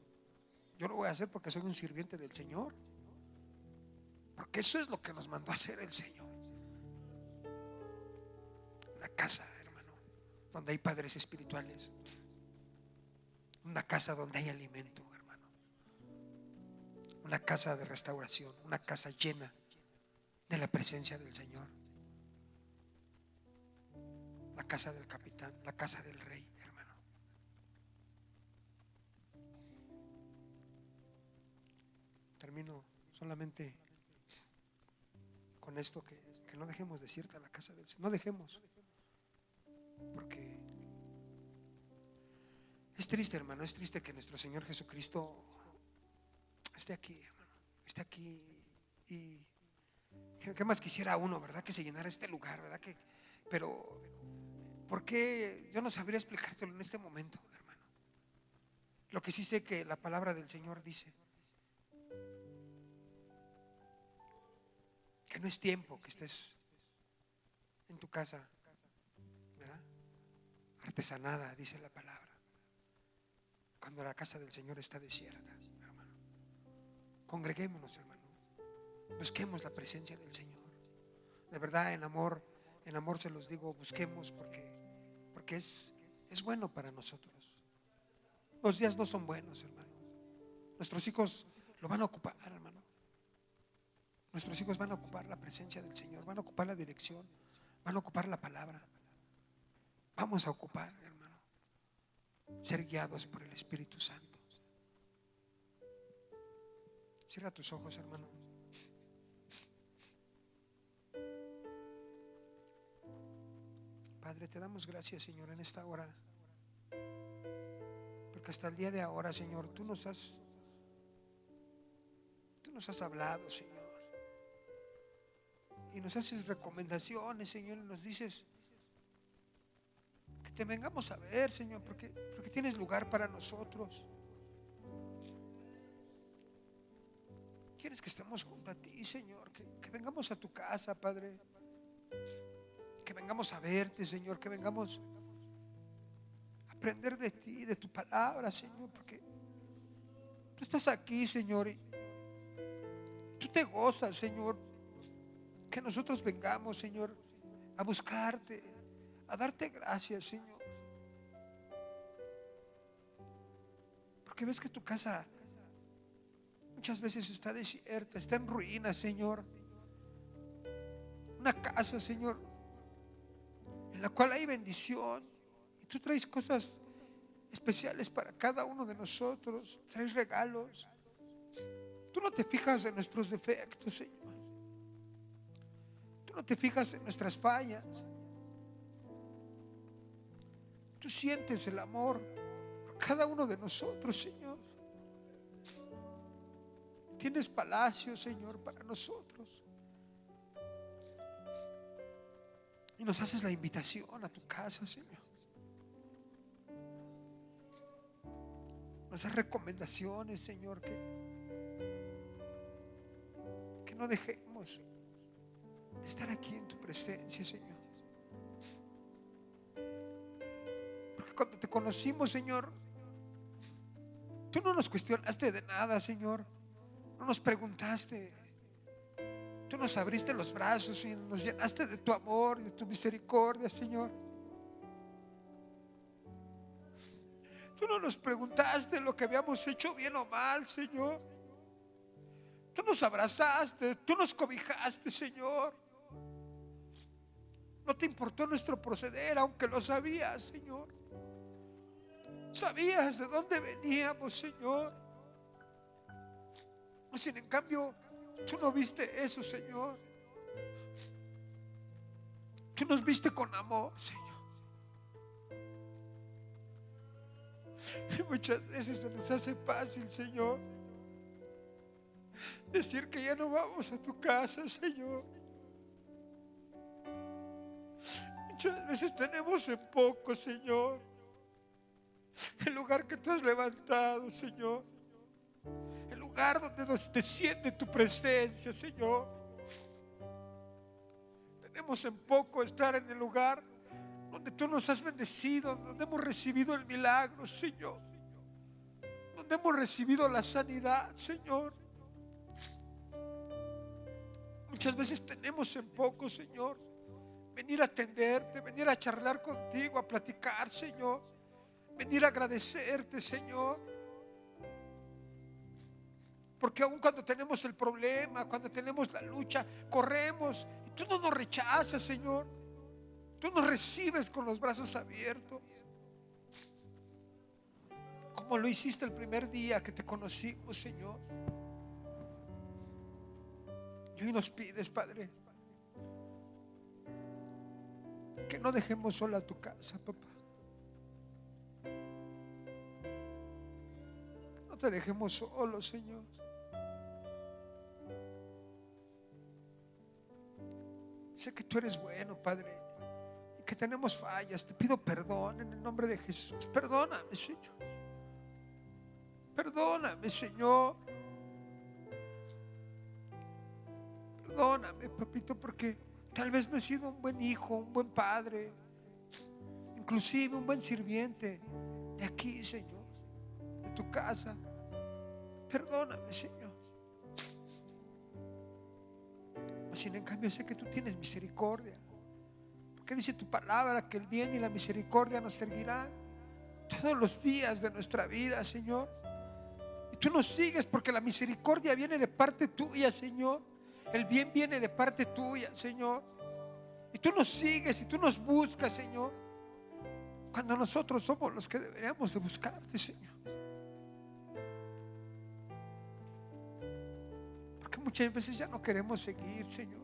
Yo lo voy a hacer porque soy un sirviente del Señor, porque eso es lo que nos mandó a hacer el Señor. Una casa, hermano, donde hay padres espirituales. Una casa donde hay alimento, hermano. Una casa de restauración, una casa llena de la presencia del Señor. La casa del capitán, la casa del rey, hermano. Termino solamente con esto, que no dejemos desierta la casa del Señor. No dejemos, porque es triste, hermano, es triste que nuestro Señor Jesucristo esté aquí, hermano, esté aquí. Y ¿qué más quisiera uno, verdad? Que se llenara este lugar, verdad? Pero ¿por qué? Yo no sabría explicártelo en este momento, hermano. Lo que sí sé que la palabra del Señor dice que no es tiempo que estés en tu casa, ¿verdad? Artesanada, dice la palabra. Cuando la casa del Señor está desierta, hermano. Congreguémonos, hermano. Busquemos la presencia del Señor. De verdad, en amor se los digo, busquemos porque es bueno para nosotros. Los días no son buenos, hermano. Nuestros hijos lo van a ocupar, hermano. Nuestros hijos van a ocupar la presencia del Señor, van a ocupar la dirección, van a ocupar la palabra. Vamos a ocupar, hermano, ser guiados por el Espíritu Santo. Cierra tus ojos, hermano. Padre, te damos gracias, Señor, en esta hora, porque hasta el día de ahora, Señor, tú nos has hablado, Señor, y nos haces recomendaciones, Señor, y nos dices que te vengamos a ver, Señor, porque tienes lugar para nosotros. Quieres que estemos junto a ti, Señor, que vengamos a tu casa, Padre, que vengamos a verte, Señor, que vengamos a aprender de ti, de tu palabra, Señor, porque tú estás aquí, Señor, y tú te gozas, Señor, que nosotros vengamos, Señor, a buscarte, a darte gracias, Señor, porque ves que tu casa muchas veces está desierta, está en ruinas, Señor. Una casa, Señor, en la cual hay bendición, y tú traes cosas especiales para cada uno de nosotros, traes regalos. Tú no te fijas en nuestros defectos, Señor. Tú no te fijas en nuestras fallas. Tú sientes el amor por cada uno de nosotros, Señor. Tienes palacio, Señor, para nosotros. Y nos haces la invitación a tu casa, Señor. Nos das recomendaciones, Señor, que no dejemos de estar aquí en tu presencia, Señor. Porque cuando te conocimos, Señor, Tú no nos cuestionaste de nada, Señor. No nos preguntaste. Tú nos abriste los brazos y nos llenaste de tu amor y de tu misericordia, Señor. Tú no nos preguntaste lo que habíamos hecho bien o mal, Señor. Tú nos abrazaste, tú nos cobijaste, Señor. No te importó nuestro proceder, aunque lo sabías, Señor. Sabías de dónde veníamos, Señor. Sin en cambio, tú no viste eso, Señor. Tú nos viste con amor, Señor. Y muchas veces se nos hace fácil, Señor, decir que ya no vamos a tu casa, Señor. Muchas veces tenemos en poco, Señor, el lugar que tú has levantado, Señor, el lugar donde nos desciende tu presencia, Señor. Tenemos en poco estar en el lugar donde tú nos has bendecido, donde hemos recibido el milagro, Señor, donde hemos recibido la sanidad, Señor. Muchas veces tenemos en poco, Señor, venir a atenderte, venir a charlar contigo, a platicar, Señor, venir a agradecerte, Señor. Porque aun cuando tenemos el problema, cuando tenemos la lucha, corremos y tú no nos rechazas, Señor. Tú nos recibes con los brazos abiertos, como lo hiciste el primer día que te conocimos, Señor. Y hoy nos pides, Padre, que no dejemos sola tu casa, papá. Que no te dejemos solo, Señor. Sé que tú eres bueno, Padre, y que tenemos fallas. Te pido perdón en el nombre de Jesús. Perdóname, Señor. Perdóname, Señor. Perdóname, papito, porque tal vez no he sido un buen hijo, un buen padre, inclusive un buen sirviente de aquí, Señor, de tu casa. Perdóname, Señor. Sin en cambio sé que tú tienes misericordia, porque dice tu palabra que el bien y la misericordia nos seguirán todos los días de nuestra vida, Señor. Y tú nos sigues porque la misericordia viene de parte tuya, Señor. El bien viene de parte tuya, Señor. Y tú nos sigues y tú nos buscas, Señor, cuando nosotros somos los que deberíamos de buscarte, Señor. Porque muchas veces ya no queremos seguir, Señor.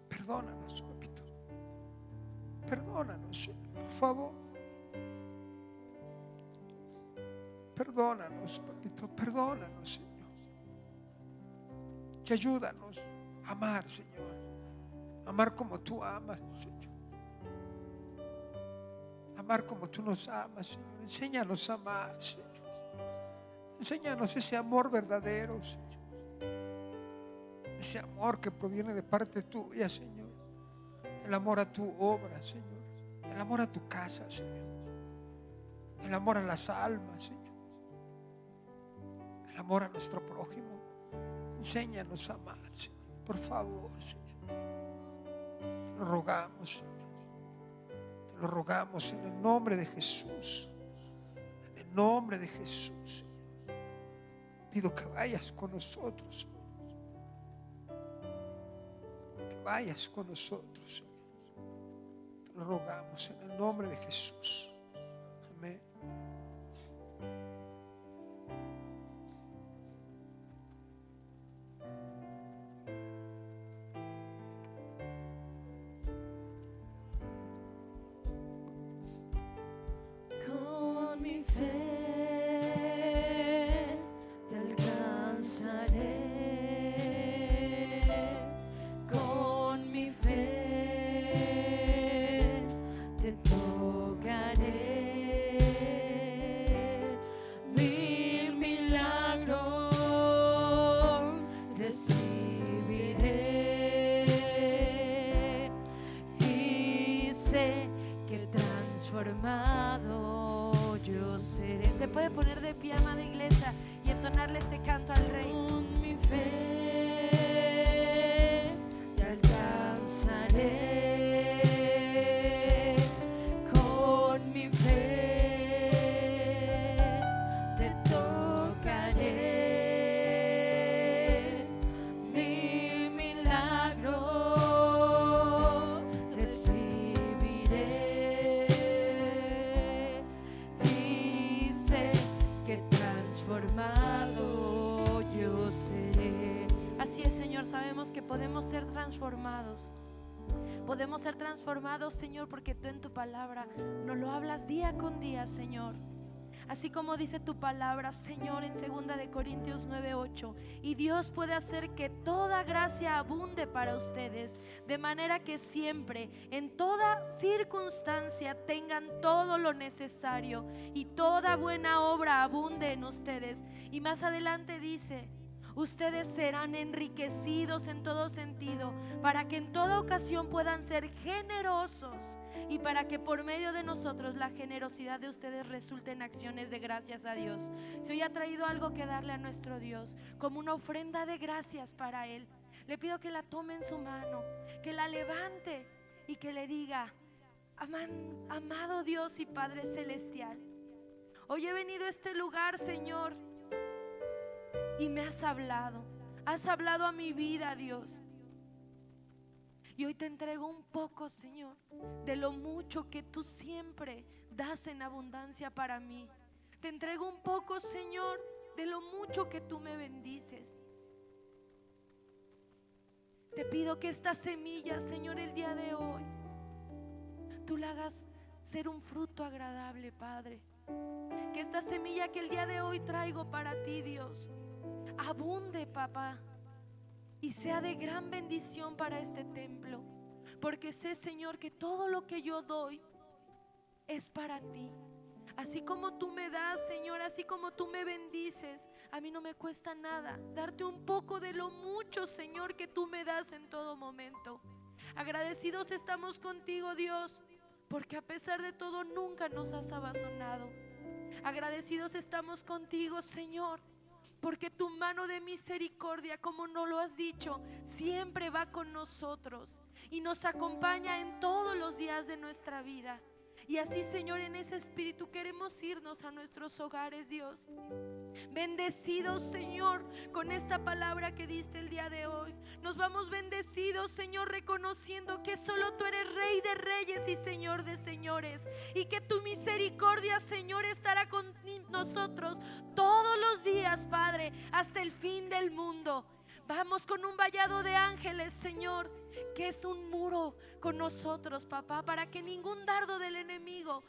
Perdónanos, papito. Perdónanos, Señor, por favor. Perdónanos, papito. Perdónanos, Señor. Y ayúdanos a amar, Señor. Amar como tú amas, Señor. Amar como tú nos amas, Señor. Enséñanos a amar, Señor. Enséñanos ese amor verdadero, Señor. Ese amor que proviene de parte tuya, Señor. El amor a tu obra, Señor. El amor a tu casa, Señor. El amor a las almas, Señor. El amor a nuestro prójimo. Enséñanos a amar, Señor. Por favor, Señor. Te lo rogamos, Señor. Te lo rogamos en el nombre de Jesús. En el nombre de Jesús, Señor. Pido que vayas con nosotros, Señor. Que vayas con nosotros, Señor. Te lo rogamos en el nombre de Jesús. Amén. Con mi fe te alcanzaré, con mi fe te tocaré. Se puede poner de pie, amada iglesia, y entonarle este canto al Rey. Con mi fe te alcanzaré, con mi fe te tocaré, mi milagro recibiré y sé que transformado yo seré. Así es, Señor, sabemos que podemos ser transformados. Podemos ser transformados, Señor, porque tú en tu palabra nos lo hablas día con día, Señor. Así como dice tu palabra, Señor, en 2 de Corintios 9:8, y Dios puede hacer que toda gracia abunde para ustedes, de manera que siempre, en toda circunstancia, tengan todo lo necesario y toda buena obra abunde en ustedes. Y más adelante dice: ustedes serán enriquecidos en todo sentido, para que en toda ocasión puedan ser generosos y para que por medio de nosotros la generosidad de ustedes resulte en acciones de gracias a Dios. Si hoy ha traído algo que darle a nuestro Dios como una ofrenda de gracias para Él, le pido que la tome en su mano, que la levante y que le diga: amado Dios y Padre Celestial, hoy he venido a este lugar, Señor, y me has hablado a mi vida, Dios. Y hoy te entrego un poco, Señor, de lo mucho que tú siempre das en abundancia para mí. Te entrego un poco, Señor, de lo mucho que tú me bendices. Te pido que esta semilla, Señor, el día de hoy, tú la hagas ser un fruto agradable, Padre. Que esta semilla que el día de hoy traigo para ti, Dios, abunde, papá, y sea de gran bendición para este templo, porque sé, Señor, que todo lo que yo doy es para ti. Así como tú me das, Señor, así como tú me bendices, a mí no me cuesta nada darte un poco de lo mucho, Señor, que tú me das en todo momento. Agradecidos estamos contigo, Dios, porque a pesar de todo nunca nos has abandonado. Agradecidos estamos contigo, Señor, porque tu mano de misericordia, como nos lo has dicho, siempre va con nosotros y nos acompaña en todos los días de nuestra vida. Y así, Señor, en ese espíritu queremos irnos a nuestros hogares, Dios. Bendecidos, Señor, con esta palabra que diste el día de hoy. Nos vamos bendecidos, Señor, reconociendo que solo tú eres Rey de reyes y Señor de señores, y que tu misericordia, Señor, estará con nosotros todos los días, Padre, hasta el fin del mundo. Vamos con un vallado de ángeles, Señor, que es un muro con nosotros, papá, para que ningún dardo del enemigo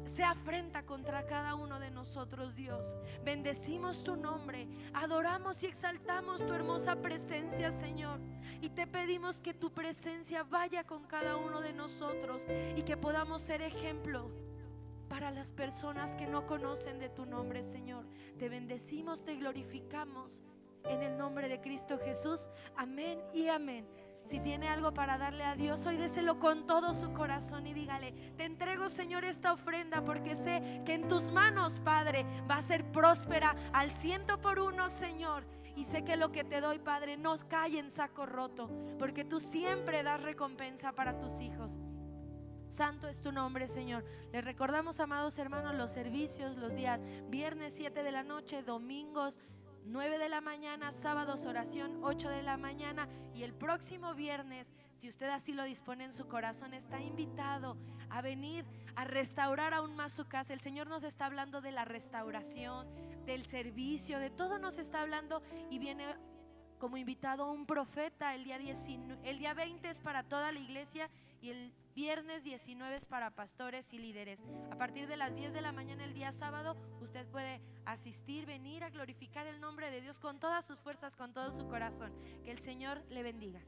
se afrenta contra cada uno de nosotros, Dios. Bendecimos tu nombre, adoramos y exaltamos tu hermosa presencia, Señor, y te pedimos que tu presencia vaya con cada uno de nosotros y que podamos ser ejemplo para las personas que no conocen de tu nombre, Señor. Te bendecimos, te glorificamos en el nombre de Cristo Jesús. Amén y amén. Si tiene algo para darle a Dios hoy, déselo con todo su corazón y dígale: te entrego, Señor, esta ofrenda, porque sé que en tus manos, Padre, va a ser próspera al 100%, Señor. Y sé que lo que te doy, Padre, no cae en saco roto, porque tú siempre das recompensa para tus hijos. Santo es tu nombre, Señor. Les recordamos, amados hermanos, los servicios los días viernes 7 de la noche, domingos 9 de la mañana, sábados oración 8 de la mañana, y el próximo viernes, si usted así lo dispone en su corazón, está invitado a venir a restaurar aún más su casa. El Señor nos está hablando de la restauración, del servicio, de todo nos está hablando, y viene como invitado un profeta el día 20 es para toda la iglesia, y el viernes 19 es para pastores y líderes. A partir de las 10 de la mañana el día sábado, usted puede asistir, venir a glorificar el nombre de Dios con todas sus fuerzas, con todo su corazón. Que el Señor le bendiga.